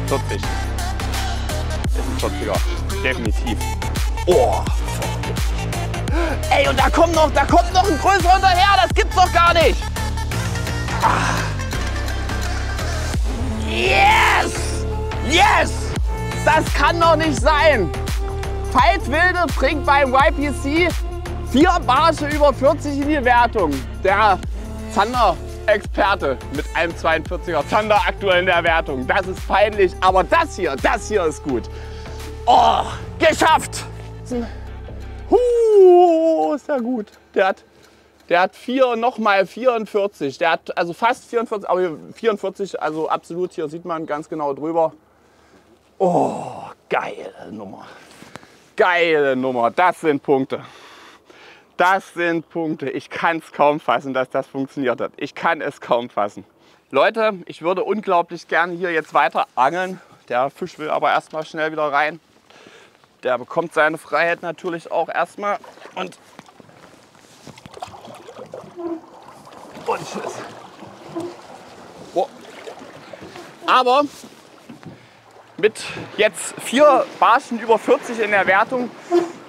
40. Das ist ein 40er. Definitiv. Oh. Ey, und da kommt noch ein größerer hinterher. Das gibt's doch gar nicht. Ah. Yes! Yes! Das kann doch nicht sein. Veitswilde bringt beim YPC 4 Barsche über 40 in die Wertung. Der Zander-Experte mit einem 42er Zander aktuell in der Wertung. Das ist peinlich, aber das hier ist gut. Oh, geschafft! Ist ja gut. Der hat 4, nochmal 44. Der hat also fast 44, aber 44, also absolut, hier sieht man ganz genau drüber. Oh, geile Nummer. Geile Nummer. Das sind Punkte. Das sind Punkte. Ich kann es kaum fassen, dass das funktioniert hat. Ich kann es kaum fassen. Leute, ich würde unglaublich gerne hier jetzt weiter angeln. Der Fisch will aber erstmal schnell wieder rein. Der bekommt seine Freiheit natürlich auch erstmal. Und tschüss. Oh. Aber mit jetzt 4 Barschen über 40 in der Wertung,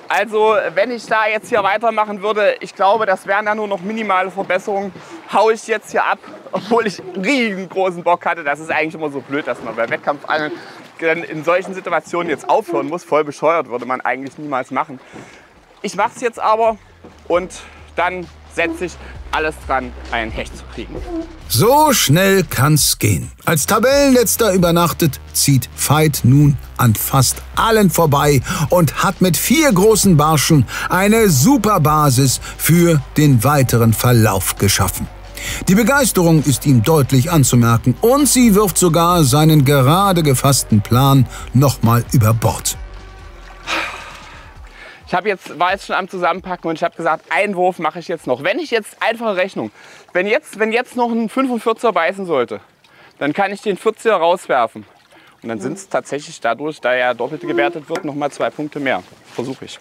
also wenn ich da jetzt hier weitermachen würde, ich glaube, das wären ja nur noch minimale Verbesserungen, haue ich jetzt hier ab, obwohl ich einen riesengroßen Bock hatte. Das ist eigentlich immer so blöd, dass man bei Wettkampfangeln in solchen Situationen jetzt aufhören muss. Voll bescheuert, würde man eigentlich niemals machen. Ich mache es jetzt aber und dann setze ich alles dran, einen Hecht zu kriegen.
So schnell kann's gehen. Als Tabellenletzter übernachtet, zieht Veit nun an fast allen vorbei und hat mit 4 großen Barschen eine super Basis für den weiteren Verlauf geschaffen. Die Begeisterung ist ihm deutlich anzumerken und sie wirft sogar seinen gerade gefassten Plan nochmal über Bord.
war jetzt schon am Zusammenpacken und ich habe gesagt, einen Wurf mache ich jetzt noch. Wenn ich jetzt, einfache Rechnung, wenn jetzt noch ein 45er beißen sollte, dann kann ich den 40er rauswerfen. Und dann sind es tatsächlich dadurch, da er doppelt gewertet wird, noch mal 2 Punkte mehr. Versuche ich.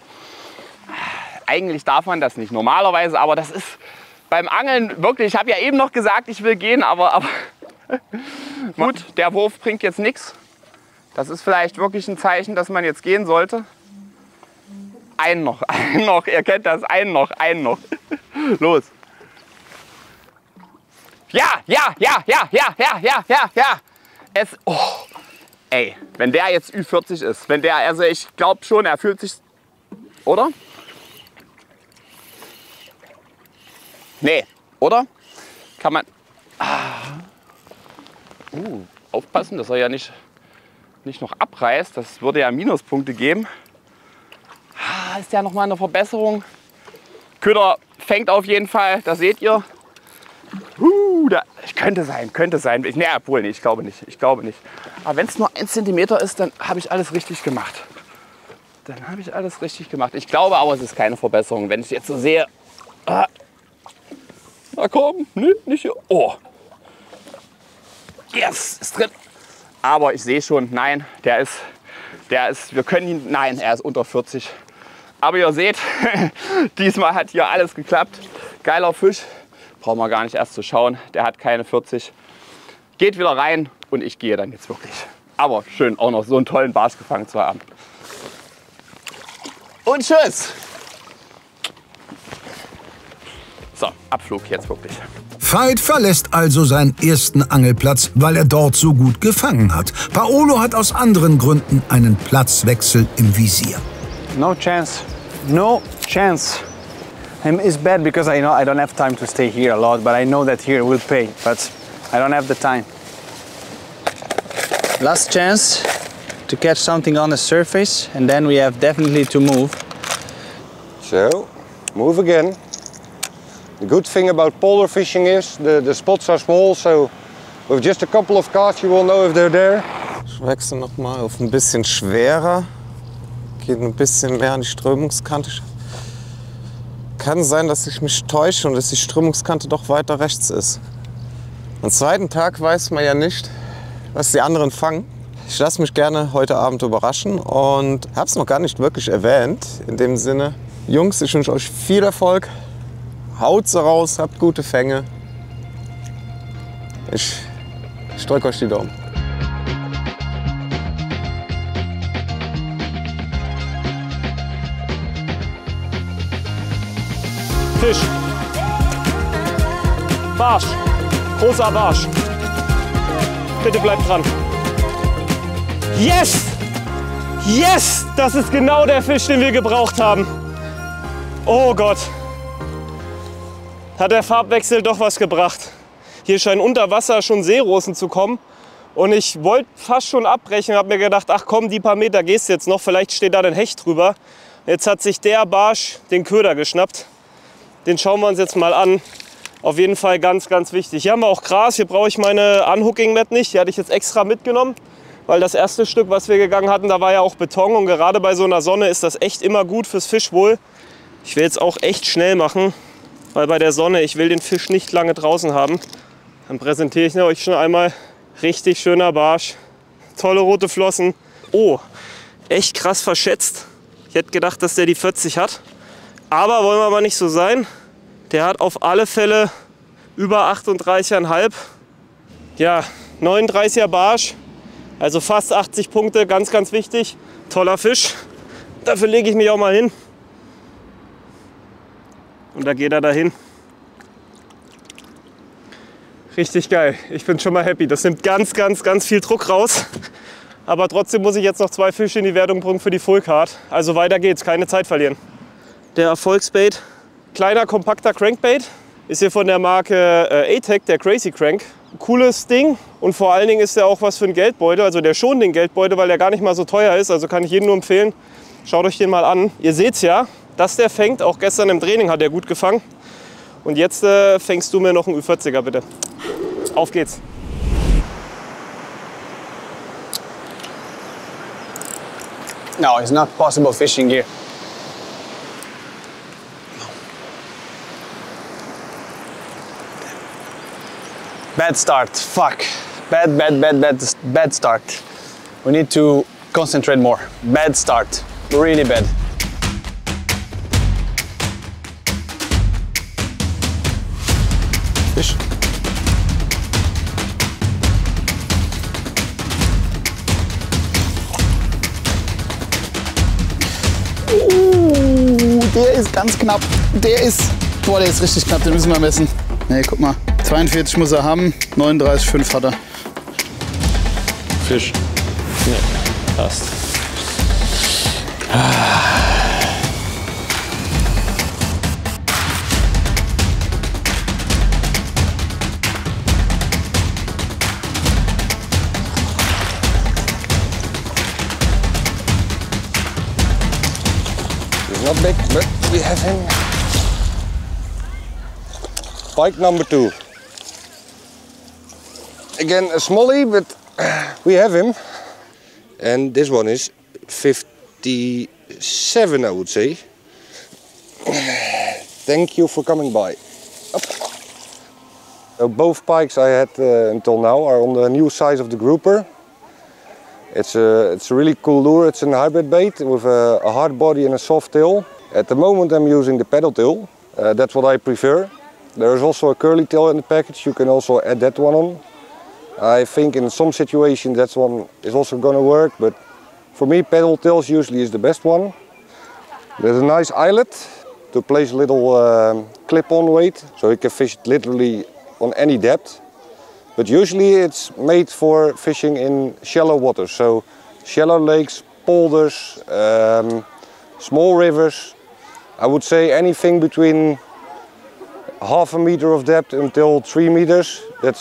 Eigentlich darf man das nicht normalerweise, aber das ist beim Angeln wirklich, ich habe ja eben noch gesagt, ich will gehen, aber gut, der Wurf bringt jetzt nichts. Das ist vielleicht wirklich ein Zeichen, dass man jetzt gehen sollte. Einen noch, ihr kennt das, einen noch. Los. Ja. Ey, wenn der jetzt Ü40 ist, also ich glaube schon, er fühlt sich, oder? Nee, oder? Kann man, aufpassen, dass er ja nicht noch abreißt, das würde ja Minuspunkte geben. Ist ja noch mal eine Verbesserung. Köder fängt auf jeden Fall, das seht ihr. Könnte sein. Nee, obwohl, nee, ich glaube nicht. Aber wenn es nur 1 cm ist, dann habe ich alles richtig gemacht. Ich glaube aber, es ist keine Verbesserung. Wenn ich jetzt so sehe, na komm, nee, nicht hier. Oh, yes, ist drin. Aber ich sehe schon, nein, der ist, wir können ihn, nein, er ist unter 40. Aber ihr seht, diesmal hat hier alles geklappt. Geiler Fisch, brauchen wir gar nicht erst zu schauen. Der hat keine 40. Geht wieder rein und ich gehe dann jetzt wirklich. Aber schön, auch noch so einen tollen Barsch gefangen zu haben. Und tschüss. So, Abflug jetzt wirklich.
Veit verlässt also seinen ersten Angelplatz, weil er dort so gut gefangen hat. Paolo hat aus anderen Gründen einen Platzwechsel im Visier.
No chance. It's bad because I know I don't have time to stay here a lot, but I know that here will pay, but I don't have the time. Last chance to catch something on the surface, and then we have definitely to move.
So, move again. The good thing about polar fishing is the spots are small, so with just a couple of casts you will know if they're there.
Ich wechsle noch mal auf ein bisschen schwerer. Geht ein bisschen mehr an die Strömungskante. Kann sein, dass ich mich täusche und dass die Strömungskante doch weiter rechts ist. Am zweiten Tag weiß man ja nicht, was die anderen fangen. Ich lasse mich gerne heute Abend überraschen und habe es noch gar nicht wirklich erwähnt. In dem Sinne, Jungs, ich wünsche euch viel Erfolg. Haut so raus, habt gute Fänge. Ich drücke euch die Daumen.
Fisch. Barsch. Großer Barsch. Bitte bleibt dran. Yes! Yes! Das ist genau der Fisch, den wir gebraucht haben. Oh Gott. Hat der Farbwechsel doch was gebracht. Hier scheinen unter Wasser schon Seerosen zu kommen. Und ich wollte fast schon abbrechen, habe mir gedacht, ach komm, die paar Meter gehst jetzt noch, vielleicht steht da ein Hecht drüber. Jetzt hat sich der Barsch den Köder geschnappt. Den schauen wir uns jetzt mal an. Auf jeden Fall ganz, ganz wichtig. Hier haben wir auch Gras. Hier brauche ich meine Unhooking Mat nicht. Die hatte ich jetzt extra mitgenommen, weil das erste Stück, was wir gegangen hatten, da war ja auch Beton. Und gerade bei so einer Sonne ist das echt immer gut fürs Fischwohl. Ich will jetzt auch echt schnell machen, weil bei der Sonne, ich will den Fisch nicht lange draußen haben. Dann präsentiere ich euch schon einmal. Richtig schöner Barsch. Tolle rote Flossen. Oh, echt krass verschätzt. Ich hätte gedacht, dass der die 40 hat. Aber wollen wir aber nicht so sein. Der hat auf alle Fälle über 38,5. Ja, 39er Barsch. Also fast 80 Punkte, ganz, ganz wichtig. Toller Fisch. Dafür lege ich mich auch mal hin. Und da geht er dahin. Richtig geil. Ich bin schon mal happy. Das nimmt ganz, ganz, ganz viel Druck raus. Aber trotzdem muss ich jetzt noch 2 Fische in die Wertung bringen für die Full Card. Also weiter geht's, keine Zeit verlieren. Der Erfolgsbait, kleiner, kompakter Crankbait, ist hier von der Marke A-Tech, der Crazy Crank. Cooles Ding und vor allen Dingen ist der auch was für einen Geldbeutel. Also der schont den Geldbeutel, weil der gar nicht mal so teuer ist. Also kann ich jedem nur empfehlen, schaut euch den mal an. Ihr seht's ja, dass der fängt. Auch gestern im Training hat er gut gefangen. Und jetzt fängst du mir noch einen Ü40er bitte. Auf geht's.
No, it's not possible fishing here. Bad start. Fuck. Bad start. We need to concentrate more. Bad start. Really bad.
Fisch.
Der ist ganz knapp. Der ist richtig knapp, den müssen wir messen. Ne, guck mal. 42 muss er haben, 39,5 hat er.
Fisch. Nee, passt.
He's not big, but we have him. Pike number 2. Again a smallie, but we have him. And this one is 57, I would say. Thank you for coming by. Up. So both pikes I had until now are on the new size of the grouper. It's a really cool lure. It's a hybrid bait with a hard body and a soft tail. At the moment I'm using the paddle tail. That's what I prefer. There is also a curly tail in the package. You can also add that one on. I think in some situations that one is also going to work, but for me paddle tails usually is the best one. There's a nice eyelet to place a little clip-on weight, so you can fish it literally on any depth. But usually it's made for fishing in shallow waters, so shallow lakes, polders, small rivers. I would say anything between half a meter of depth until 3 meters. That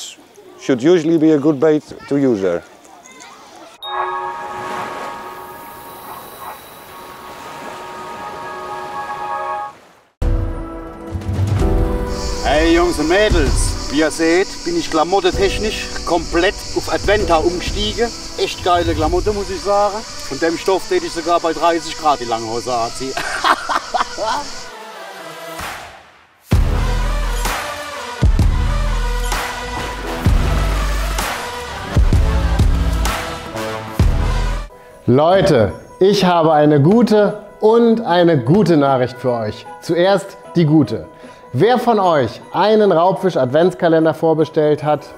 should usually be a good bait to use there.
Hey Jungs und Mädels, wie ihr seht, bin ich klamottentechnisch komplett auf Adventa umgestiegen. Echt geile Klamotte, muss ich sagen. Von dem Stoff hätte ich sogar bei 30 Grad die Langhose anziehen.
Leute, ich habe eine gute und eine gute Nachricht für euch. Zuerst die gute. Wer von euch einen Raubfisch-Adventskalender vorbestellt hat,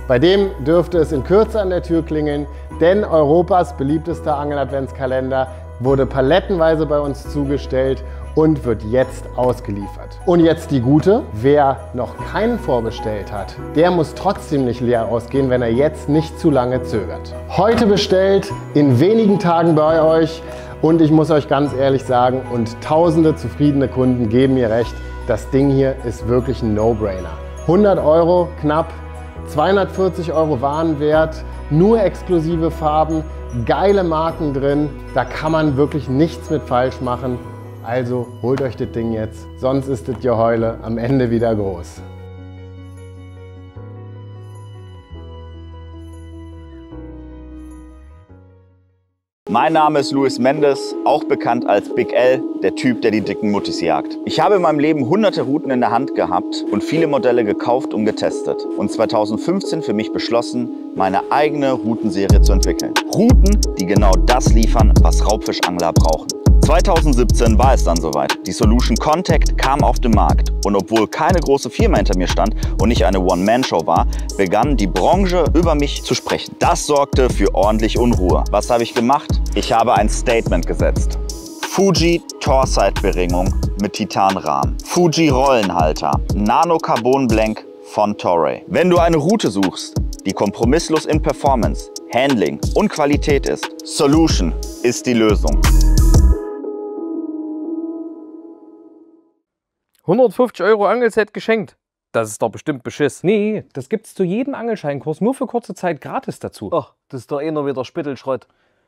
bei dem dürfte es in Kürze an der Tür klingeln, denn Europas beliebtester Angel-Adventskalender wurde palettenweise bei uns zugestellt und wird jetzt ausgeliefert. Und jetzt die gute, wer noch keinen vorbestellt hat, der muss trotzdem nicht leer ausgehen, wenn er jetzt nicht zu lange zögert. Heute bestellt, in wenigen Tagen bei euch und ich muss euch ganz ehrlich sagen, und tausende zufriedene Kunden geben mir recht, das Ding hier ist wirklich ein No-Brainer. 100 Euro knapp, 240 Euro Warenwert, nur exklusive Farben, geile Marken drin, da kann man wirklich nichts mit falsch machen. Also holt euch das Ding jetzt, sonst ist das Geheule am Ende wieder groß.
Mein Name ist Luis Mendes, auch bekannt als Big L, der Typ, der die dicken Muttis jagt. Ich habe in meinem Leben hunderte Routen in der Hand gehabt und viele Modelle gekauft und getestet. Und 2015 für mich beschlossen, meine eigene Routenserie zu entwickeln. Routen, die genau das liefern, was Raubfischangler brauchen. 2017 war es dann soweit. Die Solution Contact kam auf den Markt und obwohl keine große Firma hinter mir stand und nicht eine One-Man-Show war, begann die Branche über mich zu sprechen. Das sorgte für ordentlich Unruhe. Was habe ich gemacht? Ich habe ein Statement gesetzt. Fuji Torside-Beringung mit Titanrahmen. Fuji Rollenhalter. Nano Carbon Blank von Toray. Wenn du eine Route suchst, die kompromisslos in Performance, Handling und Qualität ist, Solution ist die Lösung.
150 Euro Angelset geschenkt. Das ist doch bestimmt Beschiss. Nee, das gibt's zu jedem Angelscheinkurs nur für kurze Zeit gratis dazu.
Ach, das ist doch eh nur wieder Spittelschrott.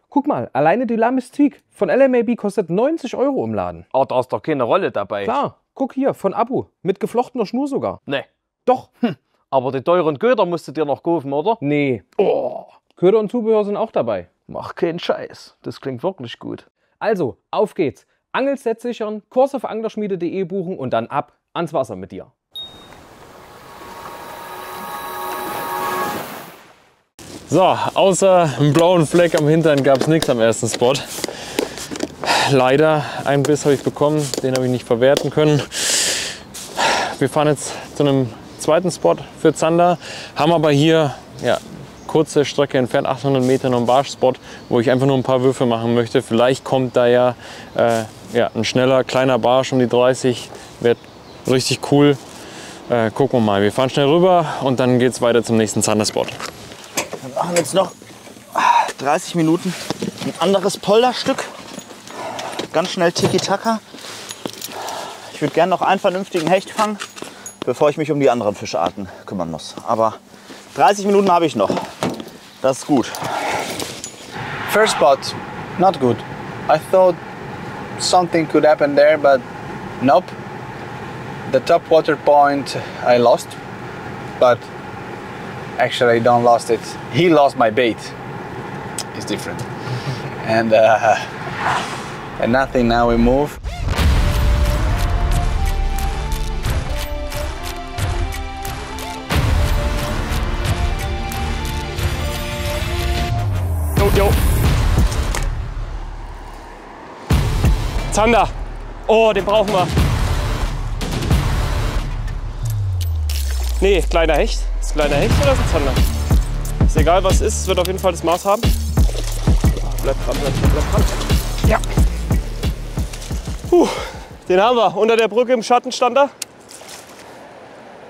Guck mal, alleine die La Mystique von LMAB kostet 90 Euro im Laden.
Oh, da ist doch keine Rolle dabei.
Klar, guck hier, von Abu. Mit geflochtener Schnur sogar.
Nee.
Doch.
Aber die teuren Köder musst du dir noch kaufen, oder?
Nee. Oh. Köder und Zubehör sind auch dabei.
Mach keinen Scheiß. Das klingt wirklich gut.
Also, auf geht's. Angelset sichern, Kurs auf anglerschmiede.de buchen und dann ab ans Wasser mit dir.
So, außer einem blauen Fleck am Hintern gab es nichts am ersten Spot. Leider, einen Biss habe ich bekommen, den habe ich nicht verwerten können. Wir fahren jetzt zu einem zweiten Spot für Zander, haben aber hier ja, kurze Strecke entfernt, 800 Meter, noch einen Barschspot, wo ich einfach nur ein paar Würfe machen möchte. Vielleicht kommt da ja, ein schneller, kleiner Barsch um die 30, wird richtig cool. Gucken wir mal, wir fahren schnell rüber und dann geht es weiter zum nächsten Zanderspot.
Wir machen jetzt noch 30 Minuten ein anderes Polderstück. Ganz schnell Tiki-Taka. Ich würde gerne noch einen vernünftigen Hecht fangen, bevor ich mich um die anderen Fischarten kümmern muss. Aber 30 Minuten habe ich noch. Das ist gut.
First spot, not good. I thought something could happen there, but nope. The top water point I lost, but actually I don't lost it. He lost my bait. It's different. And nothing, now we move.
Jo. Zander. Oh, den brauchen wir. Nee, kleiner Hecht. Ist es kleiner Hecht oder ist es Zander? Ist egal, was es ist. Es wird auf jeden Fall das Maß haben. Bleib dran. Ja. Den haben wir. Unter der Brücke im Schatten stand er.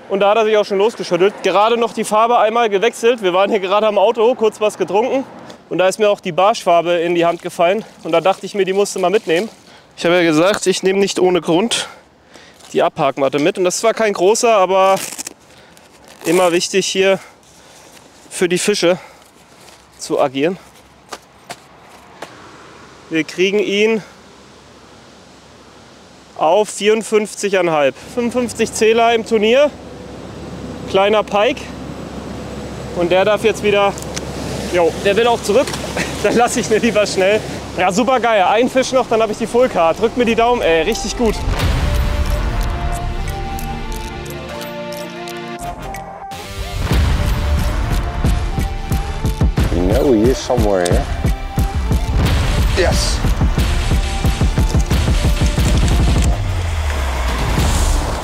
Und da hat er sich auch schon losgeschüttelt. Gerade noch die Farbe einmal gewechselt. Wir waren hier gerade am Auto, kurz was getrunken. Und da ist mir auch die Barschfarbe in die Hand gefallen. Und da dachte ich mir, die musste mal mitnehmen. Ich habe ja gesagt, ich nehme nicht ohne Grund die Abhakmatte mit. Und das war kein großer, aber immer wichtig hier für die Fische zu agieren. Wir kriegen ihn auf 54,5. 55 Zähler im Turnier. Kleiner Pike. Und der darf jetzt wieder... Jo, der will auch zurück. Dann lasse ich mir lieber schnell. Ja, super geil. Ein Fisch noch, dann habe ich die Full Card. Drückt mir die Daumen, ey, richtig gut.
You know he is somewhere here. Yes.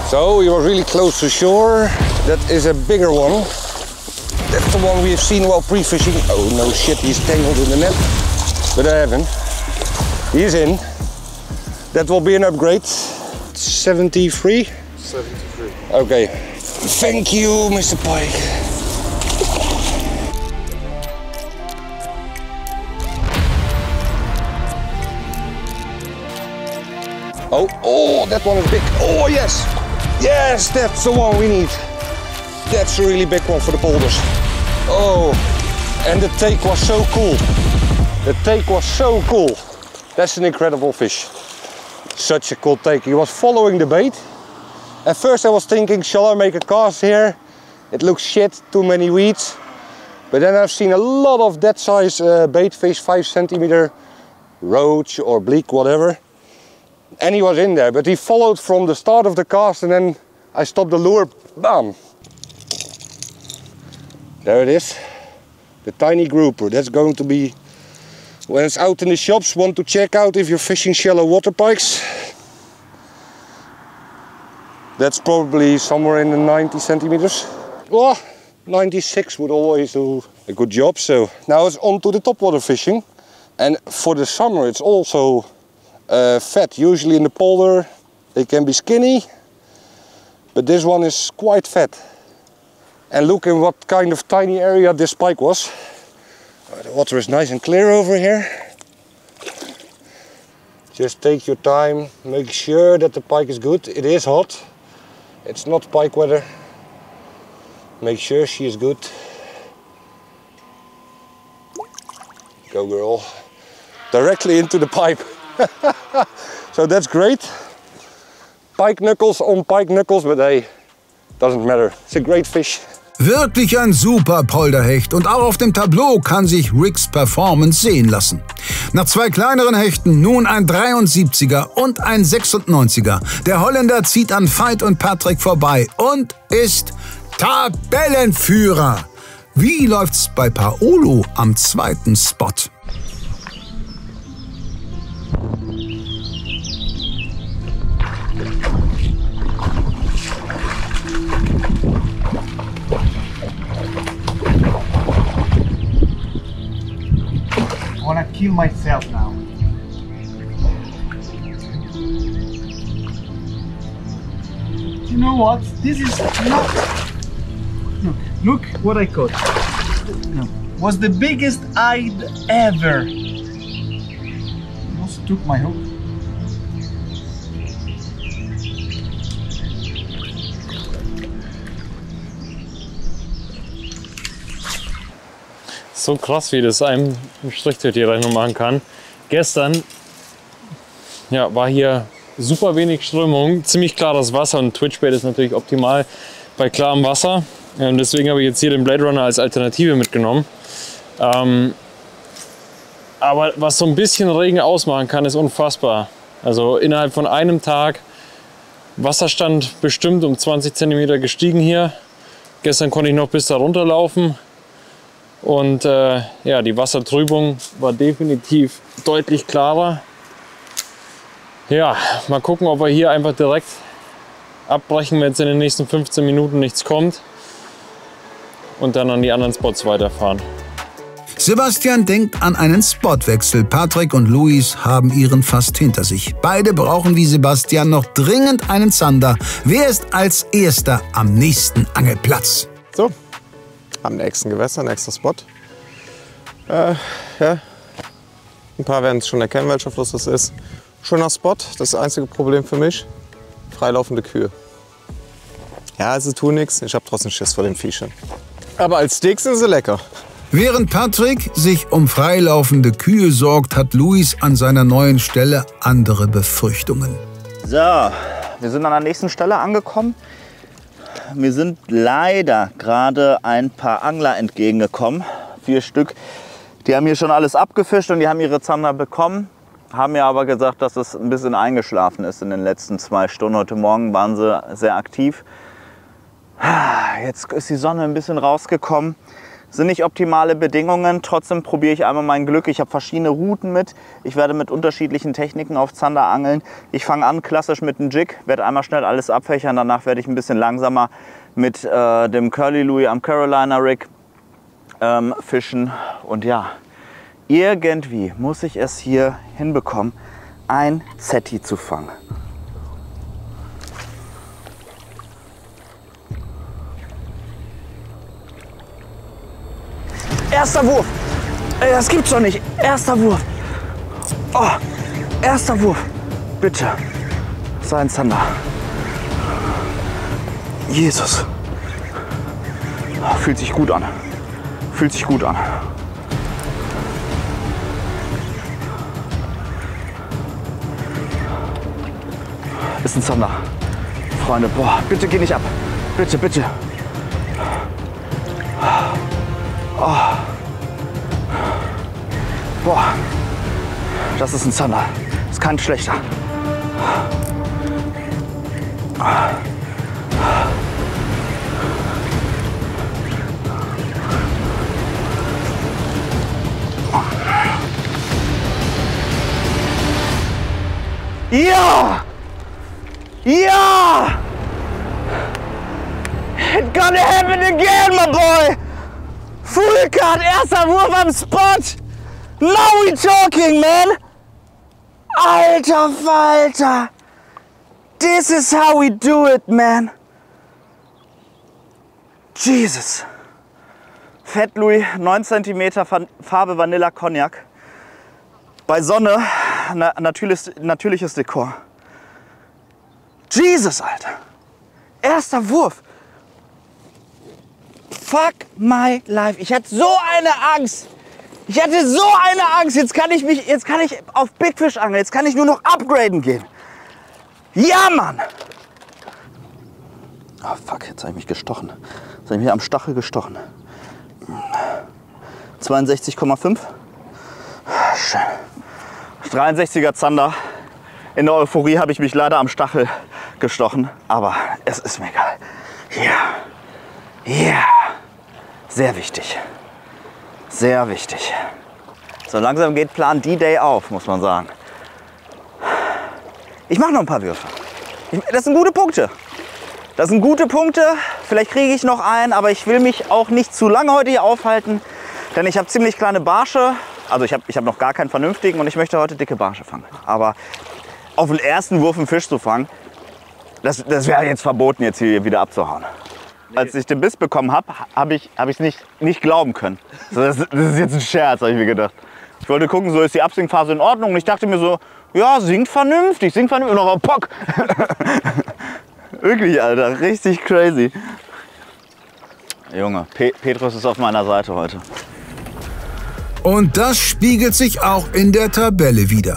So we were really close to shore. That is a bigger one. That's the one we have seen while pre-fishing. Oh no shit, he's tangled in the net. But I haven't. He's in. That will be an upgrade. 73? 73. Okay. Thank you, Mr. Pike. Oh, that one is big. Oh yes. Yes, that's the one we need. That's a really big one for the boulders. Oh, and the take was so cool. The take was so cool. That's an incredible fish. Such a cool take. He was following the bait. At first I was thinking, shall I make a cast here? It looks shit, too many weeds. But then I've seen a lot of that size bait fish, 5 centimeter, roach or bleak, whatever. And he was in there, but he followed from the start of the cast and then I stopped the lure, bam. There it is, the tiny grouper. That's going to be, when it's out in the shops, want to check out if you're fishing shallow water pikes. That's probably somewhere in the 90 centimeters. Oh, 96 would always do a good job. So now it's on to the topwater fishing. And for the summer it's also fat. Usually in the polder they can be skinny, but this one is quite fat. And look in what kind of tiny area this pike was. The water is nice and clear over here. Just take your time, make sure that the pike is good. It is hot, it's not pike weather. Make sure she is good. Go girl. Directly into the pipe. So that's great. Pike knuckles on pike knuckles, but hey, doesn't matter. It's a great fish.
Wirklich ein super Polderhecht und auch auf dem Tableau kann sich Ricks Performance sehen lassen. Nach 2 kleineren Hechten nun ein 73er und ein 96er. Der Holländer zieht an Veit und Patrick vorbei und ist Tabellenführer. Wie läuft's bei Paolo am zweiten Spot?
I wanna kill myself now. You know what? This is not. Look what I caught. No. Was the biggest I'd ever. Almost took my hook.
So krass, wie das einem Strichtätierrechnung machen kann. Gestern war hier super wenig Strömung, ziemlich klares Wasser und Twitchbait ist natürlich optimal bei klarem Wasser. Deswegen habe ich jetzt hier den Blade Runner als Alternative mitgenommen. Aber was so ein bisschen Regen ausmachen kann, ist unfassbar. Also innerhalb von einem Tag Wasserstand bestimmt um 20 cm gestiegen hier. Gestern konnte ich noch bis da runterlaufen. Und die Wassertrübung war definitiv deutlich klarer. Ja, mal gucken, ob wir hier einfach direkt abbrechen, wenn jetzt in den nächsten 15 Minuten nichts kommt. Und dann an die anderen Spots weiterfahren.
Sebastian denkt an einen Spotwechsel. Patrick und Luis haben ihren fast hinter sich. Beide brauchen wie Sebastian noch dringend einen Zander. Wer ist als erster am nächsten Angelplatz?
So, am nächsten Gewässer, nächster Spot. Ein paar werden es schon erkennen, welcher Fluss das ist. Schöner Spot, das einzige Problem für mich, freilaufende Kühe. Ja, sie tun nichts, ich habe trotzdem Schiss vor den Viechern. Aber als Steak sind sie lecker.
Während Patrick sich um freilaufende Kühe sorgt, hat Luis an seiner neuen Stelle andere Befürchtungen.
So, wir sind an der nächsten Stelle angekommen. Mir sind leider gerade ein paar Angler entgegengekommen, 4 Stück. Die haben hier schon alles abgefischt und die haben ihre Zander bekommen. Haben mir aber gesagt, dass es ein bisschen eingeschlafen ist in den letzten 2 Stunden. Heute Morgen waren sie sehr aktiv. Jetzt ist die Sonne ein bisschen rausgekommen. Sind nicht optimale Bedingungen, trotzdem probiere ich einmal mein Glück. Ich habe verschiedene Routen mit. Ich werde mit unterschiedlichen Techniken auf Zander angeln. Ich fange an klassisch mit einem Jig, werde einmal schnell alles abfächern. Danach werde ich ein bisschen langsamer mit dem Curly Louie am Carolina Rig fischen. Und ja, irgendwie muss ich es hier hinbekommen, ein Zetti zu fangen. Erster Wurf. Ey, das gibt's doch nicht. Erster Wurf. Oh, erster Wurf. Bitte. Sei ein Zander. Jesus. Oh, fühlt sich gut an. Fühlt sich gut an. Ist ein Zander. Freunde, boah, bitte geh nicht ab. Bitte, bitte. Oh. Boah, das ist ein Zander. Ist kein schlechter. Ja! Ja! It's gonna happen again, my boy! Full cut, erster Wurf am Spot! Now we talking, man! Alter Falter! This is how we do it, man! Jesus! Fett Louis, 9 cm Farbe Vanilla Cognac. Bei Sonne natürliches Dekor. Jesus, Alter! Erster Wurf! Fuck my life! Ich hatte so eine Angst! Ich hatte so eine Angst! Jetzt kann ich auf Big Fish angeln. Jetzt kann ich nur noch upgraden gehen. Ja, Mann! Oh fuck, jetzt habe ich mich gestochen. Jetzt habe ich mich am Stachel gestochen. 62,5. Schön. 63er Zander. In der Euphorie habe ich mich leider am Stachel gestochen, aber es ist mir egal. Ja, ja, Sehr wichtig. Sehr wichtig. So langsam geht Plan D-Day auf, muss man sagen. Ich mache noch ein paar Würfe. Das sind gute Punkte. Das sind gute Punkte. Vielleicht kriege ich noch einen, aber ich will mich auch nicht zu lange heute hier aufhalten, denn ich habe ziemlich kleine Barsche. Also ich hab noch gar keinen vernünftigen und ich möchte heute dicke Barsche fangen. Aber auf den ersten Wurf einen Fisch zu fangen, das wäre jetzt verboten, jetzt hier wieder abzuhauen. Nee. Als ich den Biss bekommen habe, habe ich es nicht glauben können. So, das ist jetzt ein Scherz, habe ich mir gedacht. Ich wollte gucken, so ist die Absinkphase in Ordnung. Und ich dachte mir so, ja, singt vernünftig. Und noch ein Pock. Wirklich, Alter, richtig crazy. Junge, Petrus ist auf meiner Seite heute.
Und das spiegelt sich auch in der Tabelle wider.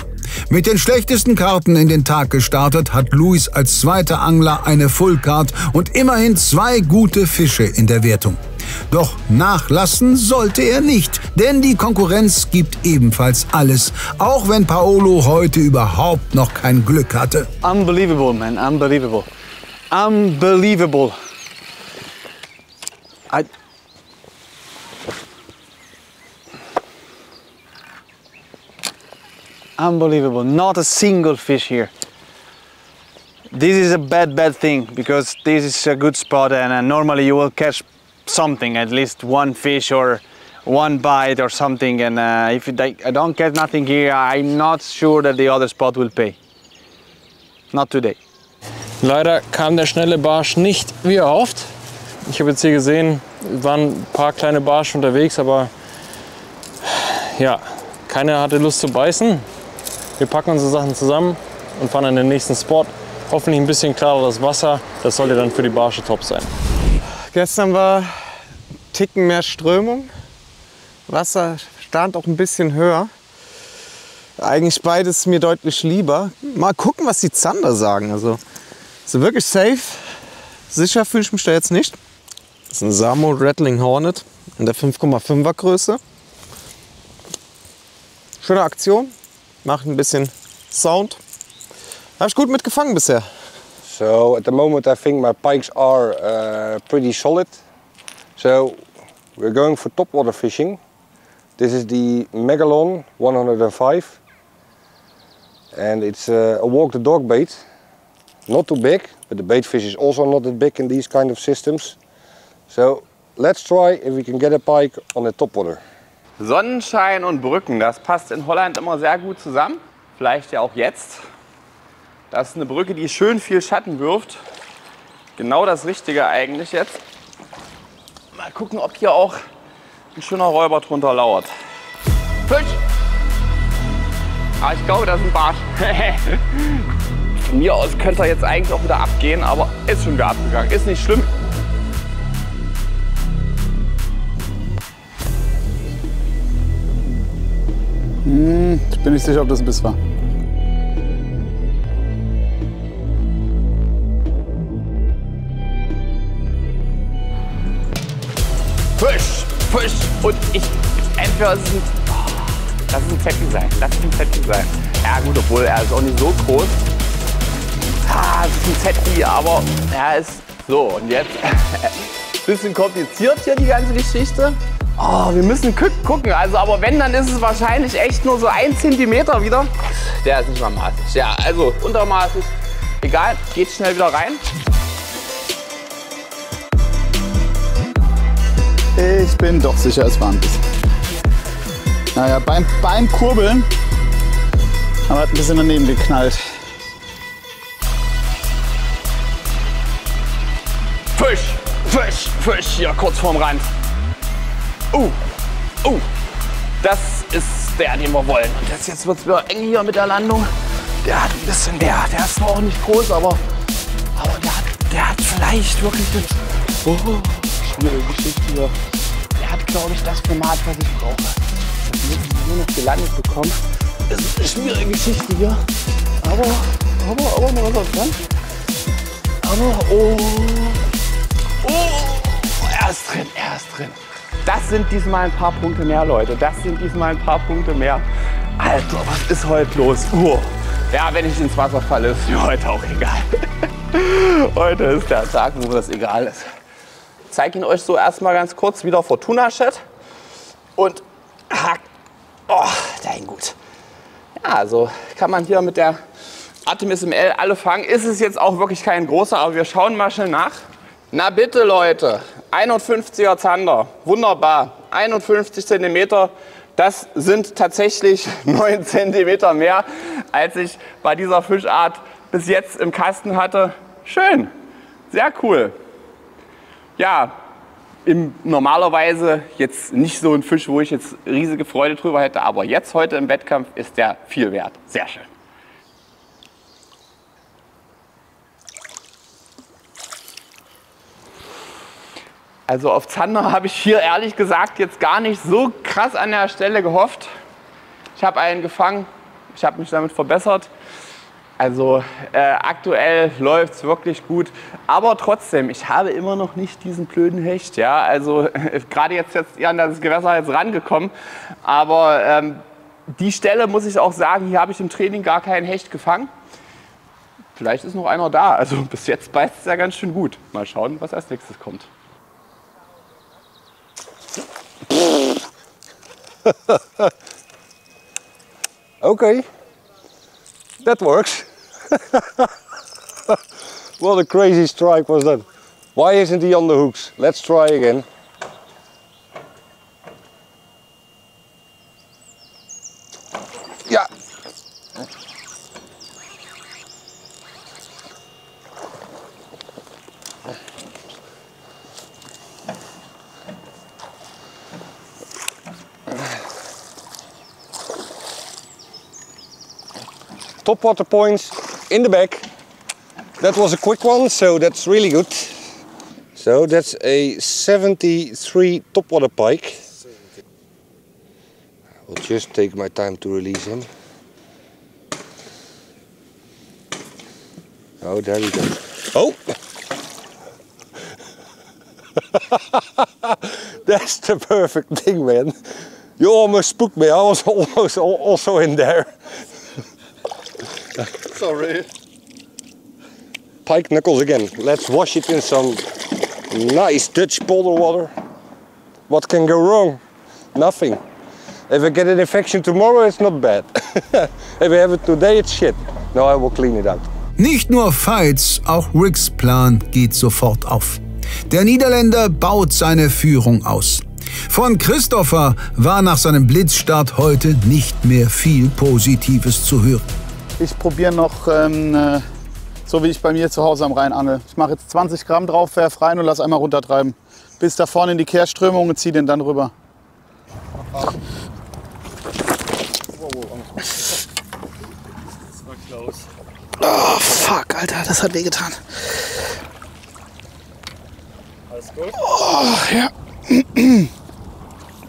Mit den schlechtesten Karten in den Tag gestartet, hat Luis als zweiter Angler eine Fullcard und immerhin 2 gute Fische in der Wertung. Doch nachlassen sollte er nicht, denn die Konkurrenz gibt ebenfalls alles, auch wenn Paolo heute überhaupt noch kein Glück hatte.
Unbelievable, man, unbelievable. Unbelievable. Unbelievable, not a single fish here. This is a bad thing, because this is a good spot and normally you will catch something, at least one fish or one bite or something, and if I don't get nothing here, I'm not sure that the other spot will pay. Not today.
Leider kam der schnelle Barsch nicht wie erhofft. Ich habe jetzt hier gesehen, waren ein paar kleine Barsche unterwegs, aber ja, keiner hatte Lust zu beißen. Wir packen unsere Sachen zusammen und fahren an den nächsten Spot. Hoffentlich ein bisschen klareres Wasser, das sollte dann für die Barsche top sein.
Gestern war ein Ticken mehr Strömung. Wasser stand auch ein bisschen höher. Eigentlich beides mir deutlich lieber. Mal gucken, was die Zander sagen. Also wirklich safe. Sicher fühle ich mich da jetzt nicht. Das ist ein Samo Rattling Hornet in der 5,5er Größe. Schöne Aktion. Macht ein bisschen Sound. Habe ich gut mitgefangen bisher.
So at the moment I think my pikes are pretty solid. So we're going for topwater fishing. This is the Megalon 105 and it's a walk the dog bait. Not too big, but the bait fish is also not that big in these kind of systems. So let's try if we can get a pike on the topwater.
Sonnenschein und Brücken, das passt in Holland immer sehr gut zusammen. Vielleicht ja auch jetzt. Das ist eine Brücke, die schön viel Schatten wirft. Genau das Richtige eigentlich jetzt. Mal gucken, ob hier auch ein schöner Räuber drunter lauert. Fisch! Ah, ich glaube, das ist ein Barsch. Von mir aus könnte er jetzt eigentlich auch wieder abgehen, aber ist schon wieder abgegangen. Ist nicht schlimm.
Ich bin nicht sicher, ob das ein Biss war.
Fisch! Fisch! Und entweder ist es ein... Oh, lass es ein Zettel sein. Lass es ein Zettel sein. Ja gut, obwohl er ist auch nicht so groß. Ah, es ist ein Zettel, aber er ist so. Und jetzt... Bisschen kompliziert hier die ganze Geschichte. Oh, wir müssen gucken, also aber wenn, dann ist es wahrscheinlich echt nur so 1 Zentimeter wieder. Der ist nicht mal maßig. Ja, also untermaßig. Egal, geht schnell wieder rein.
Ich bin doch sicher, es war ein Biss. Naja, beim Kurbeln aber hat ein bisschen daneben geknallt.
Fisch, Fisch, Fisch, hier kurz vorm Rand. Das ist der, den wir wollen. Und jetzt wird es wieder eng hier mit der Landung. Der hat ein bisschen mehr. Der ist zwar auch nicht groß, aber der hat vielleicht wirklich das. Oh, schwierige Geschichte hier. Der hat, glaube ich, das Format, was ich brauche. Das müssen wir nur noch gelandet bekommen. Das ist eine schwierige Geschichte hier. Aber mal was dran. Er ist drin. Das sind diesmal ein paar Punkte mehr, Leute. Das sind diesmal ein paar Punkte mehr. Alter, was ist heute los? Ja, wenn ich ins Wasser falle, ist mir heute auch egal. Heute ist der Tag, wo das egal ist. zeige ihn euch so erstmal ganz kurz. Wieder Fortuna-Shad. Und hack. Oh, der hängt gut. Ja, also kann man hier mit der Artemis ML alle fangen. Ist es jetzt auch wirklich kein großer, aber wir schauen mal schnell nach. Na bitte Leute, 51er Zander, wunderbar, 51 cm, das sind tatsächlich 9 cm mehr, als ich bei dieser Fischart bis jetzt im Kasten hatte. Schön, sehr cool. Ja, normalerweise jetzt nicht so ein Fisch, wo ich jetzt riesige Freude drüber hätte, aber jetzt heute im Wettkampf ist der viel wert. Sehr schön. Also auf Zander habe ich hier ehrlich gesagt jetzt gar nicht so krass an der Stelle gehofft. Ich habe einen gefangen, ich habe mich damit verbessert. Also aktuell läuft es wirklich gut, aber trotzdem, ich habe immer noch nicht diesen blöden Hecht. Ja? Also gerade jetzt an das Gewässer jetzt rangekommen, aber die Stelle muss ich auch sagen, hier habe ich im Training gar keinen Hecht gefangen. Vielleicht ist noch einer da, also bis jetzt beißt es ja ganz schön gut. Mal schauen, was als nächstes kommt.
Okay, that works. What a crazy strike was that. Why isn't he on the hooks? Let's try again. Ja. Top water points in the back. That was a quick one, so that's really good. So that's a 73 topwater pike. I'll just take my time to release him. Oh, there we go. Oh! That's the perfect thing, man. You almost spooked me. I was almost also in there.
Sorry.
Pike knuckles again. Let's wash it in some nice Dutch polder water. What can go wrong? Nothing. If I get an infection tomorrow, it's not bad. If I have it today, it's shit. No, I will clean it out.
Nicht nur Veits, auch Ricks Plan geht sofort auf. Der Niederländer baut seine Führung aus. Von Christopher war nach seinem Blitzstart heute nicht mehr viel Positives zu hören.
Ich probiere noch, so wie ich bei mir zu Hause am Rhein angel. Ich mache jetzt 20 Gramm drauf, werf rein und lass einmal runtertreiben. Bis da vorne in die Kehrströmung und zieh den dann rüber.
Das war Klaus.
Oh, fuck, Alter, das hat wehgetan.
Alles gut?
Oh, ja.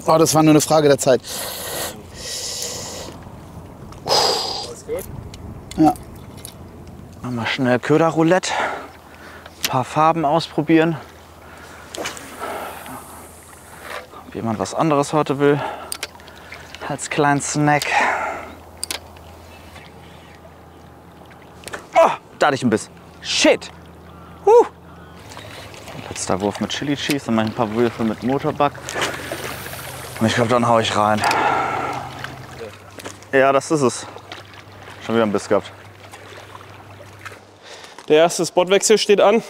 Oh, das war nur eine Frage der Zeit.
Alles gut?
Ja.
Machen wir schnell Köderroulette. Ein paar Farben ausprobieren. Ob jemand was anderes heute will als kleinen Snack. Oh, da hatte ich einen Biss. Shit! Letzter Wurf mit Chili Cheese, dann mache ich ein paar Würfe mit Motorbug. Und ich glaube, dann hau ich rein. Ja, das ist es. Schon wieder einen Biss gehabt.
Der erste Spotwechsel steht an.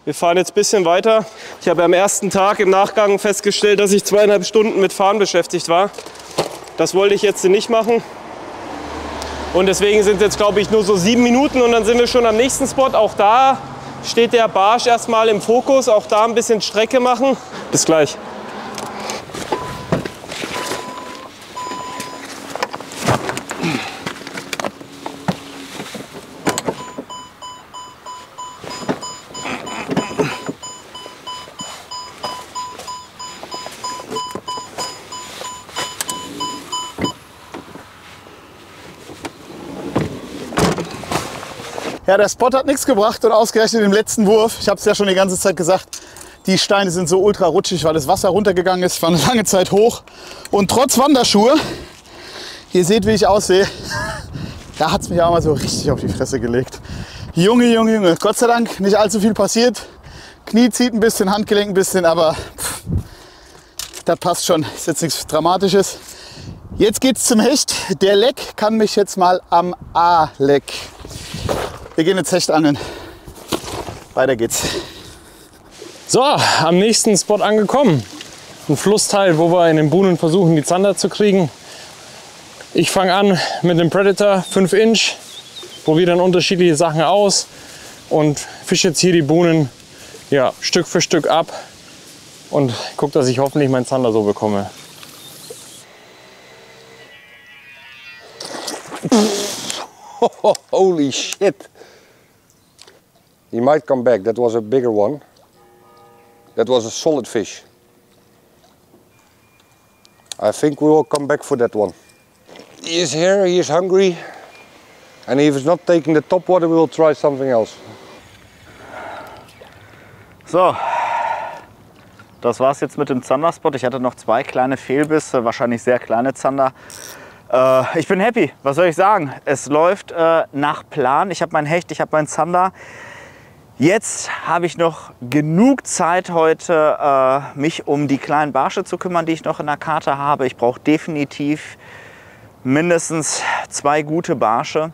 Wir fahren jetzt ein bisschen weiter. Ich habe am ersten Tag im Nachgang festgestellt, dass ich 2,5 Stunden mit Fahren beschäftigt war. Das wollte ich jetzt nicht machen. Und deswegen sind jetzt, glaube ich, nur so 7 Minuten und dann sind wir schon am nächsten Spot. Auch da steht der Barsch erstmal im Fokus. Auch da ein bisschen Strecke machen. Bis gleich.
Ja, der Spot hat nichts gebracht und ausgerechnet im letzten Wurf, ich habe es ja schon die ganze Zeit gesagt, die Steine sind so ultra rutschig, weil das Wasser runtergegangen ist, war eine lange Zeit hoch. Und trotz Wanderschuhe, ihr seht, wie ich aussehe, da hat es mich auch mal so richtig auf die Fresse gelegt. Junge, Junge, Junge, Gott sei Dank nicht allzu viel passiert. Knie zieht ein bisschen, Handgelenk ein bisschen, aber das passt schon. Ist jetzt nichts Dramatisches. Jetzt geht's zum Hecht. Der Leck kann mich jetzt mal am A-Leck. Wir gehen jetzt Hecht angeln. Weiter geht's.
So, am nächsten Spot angekommen. Ein Flussteil, wo wir in den Buhnen versuchen, die Zander zu kriegen. Ich fange an mit dem Predator 5 Inch, probiere dann unterschiedliche Sachen aus und fische jetzt hier die Buhnen ja, Stück für Stück ab und gucke, dass ich hoffentlich meinen Zander so bekomme.
Holy shit! He might come back. That was a bigger one. That was a solid fish. I think we will come back for that one. He is here, he is hungry. And if he's not taking the top water, we will try something else.
So, das war's jetzt mit dem Zanderspot. Ich hatte noch 2 kleine Fehlbisse, wahrscheinlich sehr kleine Zander. Ich bin happy, was soll ich sagen? Es läuft nach Plan. Ich habe mein Hecht, ich habe meinen Zander. Jetzt habe ich noch genug Zeit heute, mich um die kleinen Barsche zu kümmern, die ich noch in der Karte habe. Ich brauche definitiv mindestens 2 gute Barsche.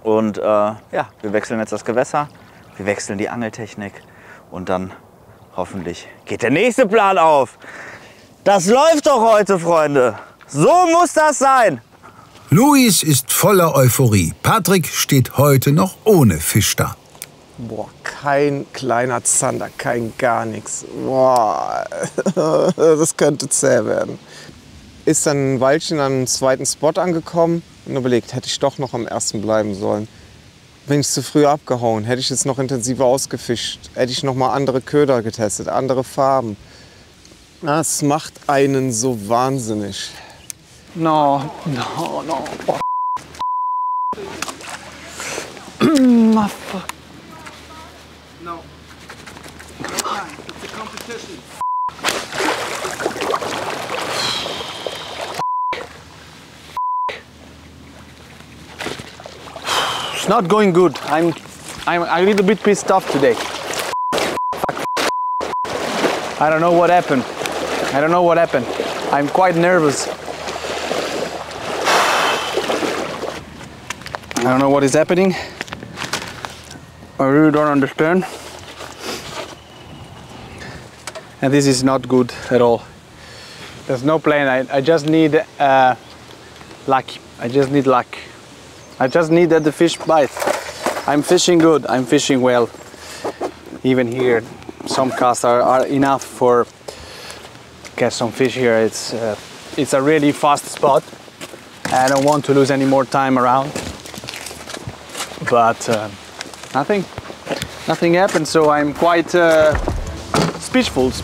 Und ja, wir wechseln jetzt das Gewässer, wir wechseln die Angeltechnik und dann hoffentlich geht der nächste Plan auf. Das läuft doch heute, Freunde. So muss das sein.
Luis ist voller Euphorie. Patrick steht heute noch ohne Fisch da.
Boah, kein kleiner Zander, kein gar nichts. Boah, das könnte zäh werden. Ist dann ein Weilchen an einem zweiten Spot angekommen und überlegt, hätte ich doch noch am ersten bleiben sollen. Bin ich zu früh abgehauen, hätte ich jetzt noch intensiver ausgefischt, hätte ich noch mal andere Köder getestet, andere Farben. Das macht einen so wahnsinnig.
No, no, no. Oh.
No. It's a competition.
It's not going good. I'm a little bit pissed off today. I don't know what happened. I don't know what happened. I'm quite nervous. I don't know what is happening. I really don't understand. And this is not good at all. There's no plan. I just need luck. I just need luck. I just need that the fish bite. I'm fishing good. I'm fishing well. Even here, some casts are enough for catch some fish here. It's a really fast spot. I don't want to lose any more time around. But nothing happened. So I'm quite speechless.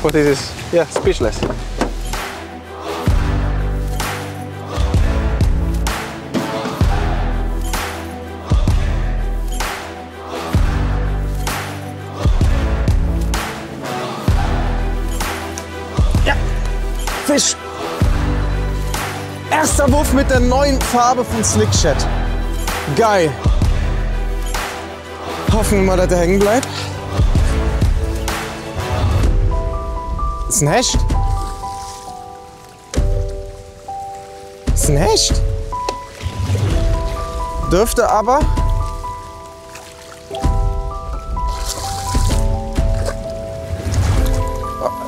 What is this? Yeah, speechless.
Fisch! Erster Wurf mit der neuen Farbe von Slickshad. Geil! Hoffen wir mal, dass er hängen bleibt. Ist ein Hecht. Ist ein Hecht. Dürfte aber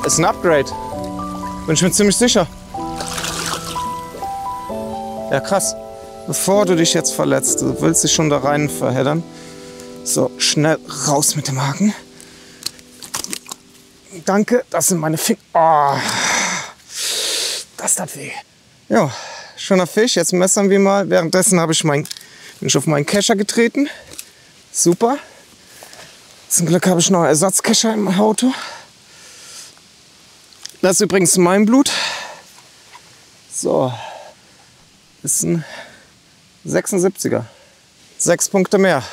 ist ein Upgrade. Bin ich mir ziemlich sicher. Ja, krass. Bevor du dich jetzt verletzt, du willst dich schon da rein verheddern. So, schnell raus mit dem Haken. Danke, das sind meine Finger. Oh, das tat weh. Ja, schöner Fisch. Jetzt messern wir mal. Währenddessen bin ich auf meinen Kescher getreten. Super. Zum Glück habe ich noch einen Ersatzkescher im Auto. Das ist übrigens mein Blut. So, ist ein 76er. 6 Punkte mehr.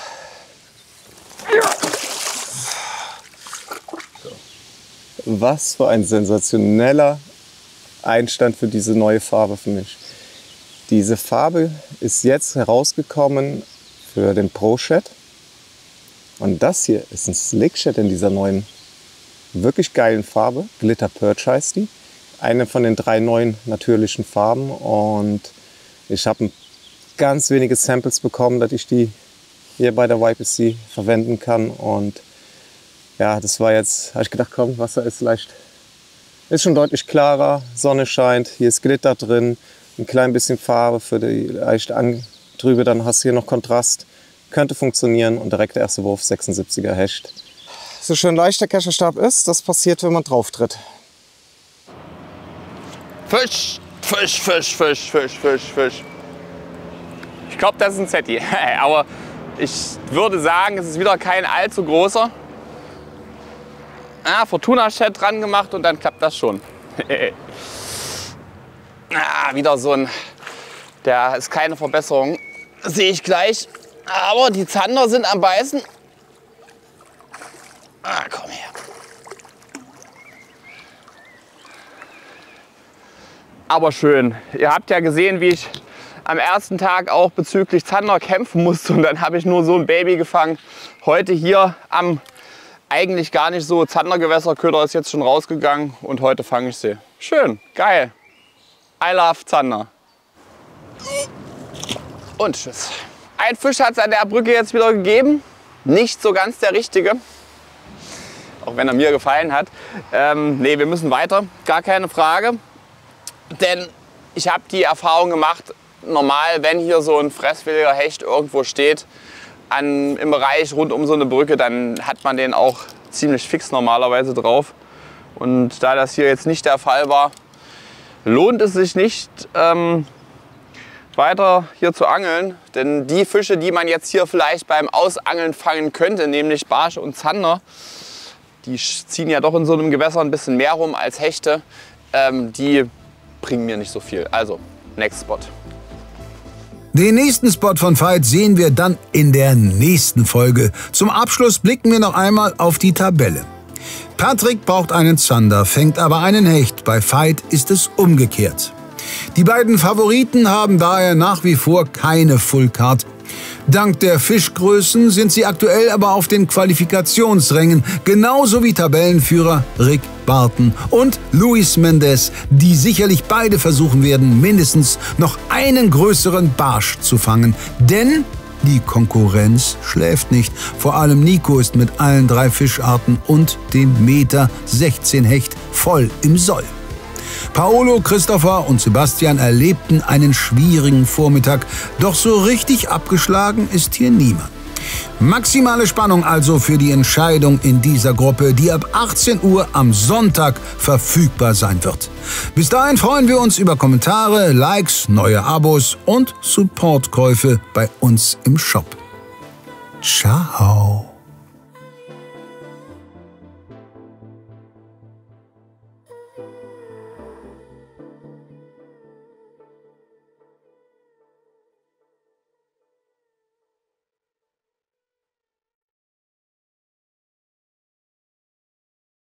Was für ein sensationeller Einstand für diese neue Farbe für mich. Diese Farbe ist jetzt herausgekommen für den Pro Shad. Und das hier ist ein Slickshad in dieser neuen, wirklich geilen Farbe. Glitter Perch heißt die. Eine von den 3 neuen natürlichen Farben. Und ich habe ganz wenige Samples bekommen, dass ich die hier bei der YPC verwenden kann. Und ja, das war jetzt, habe ich gedacht, komm, Wasser ist leicht, ist schon deutlich klarer, Sonne scheint, hier ist Glitter drin, ein klein bisschen Farbe für die leicht trübe, dann hast du hier noch Kontrast. Könnte funktionieren und direkt der erste Wurf 76er Hecht. So schön leicht der Kescherstab ist, das passiert, wenn man drauf tritt.
Fisch, Fisch, Fisch, Fisch, Fisch, Fisch, Fisch. Ich glaube, das ist ein Zetti. Aber ich würde sagen, es ist wieder kein allzu großer. Fortuna-Chat dran gemacht und dann klappt das schon. Wieder so ein, der ist keine Verbesserung, sehe ich gleich. Aber die Zander sind am Beißen. Komm her. Aber schön. Ihr habt ja gesehen, wie ich am ersten Tag auch bezüglich Zander kämpfen musste. Und dann habe ich nur so ein Baby gefangen. Heute hier am eigentlich gar nicht so Zandergewässerköder ist jetzt schon rausgegangen. Und heute fange ich sie. Schön, geil. I love Zander. Und tschüss. Ein Fisch hat es an der Brücke jetzt wieder gegeben. Nicht so ganz der richtige. Auch wenn er mir gefallen hat. Nee, wir müssen weiter. Gar keine Frage. Denn ich habe die Erfahrung gemacht, normal, wenn hier so ein fresswilliger Hecht irgendwo steht, im Bereich rund um so eine Brücke, dann hat man den auch ziemlich fix normalerweise drauf. Und da das hier jetzt nicht der Fall war, lohnt es sich nicht, weiter hier zu angeln, denn die Fische, die man jetzt hier vielleicht beim Ausangeln fangen könnte, nämlich Barsche und Zander, die ziehen ja doch in so einem Gewässer ein bisschen mehr rum als Hechte, die bringen mir nicht so viel. Also, next spot.
Den nächsten Spot von Veit sehen wir dann in der nächsten Folge. Zum Abschluss blicken wir noch einmal auf die Tabelle. Patrick braucht einen Zander, fängt aber einen Hecht. Bei Veit ist es umgekehrt. Die beiden Favoriten haben daher nach wie vor keine Full Card. Dank der Fischgrößen sind sie aktuell aber auf den Qualifikationsrängen, genauso wie Tabellenführer Rick Barton und Luis Mendez, die sicherlich beide versuchen werden, mindestens noch einen größeren Barsch zu fangen. Denn die Konkurrenz schläft nicht. Vor allem Nico ist mit allen 3 Fischarten und dem 1,16 Meter Hecht voll im Soll. Paolo, Christopher und Sebastian erlebten einen schwierigen Vormittag, doch so richtig abgeschlagen ist hier niemand. Maximale Spannung also für die Entscheidung in dieser Gruppe, die ab 18 Uhr am Sonntag verfügbar sein wird. Bis dahin freuen wir uns über Kommentare, Likes, neue Abos und Supportkäufe bei uns im Shop. Ciao.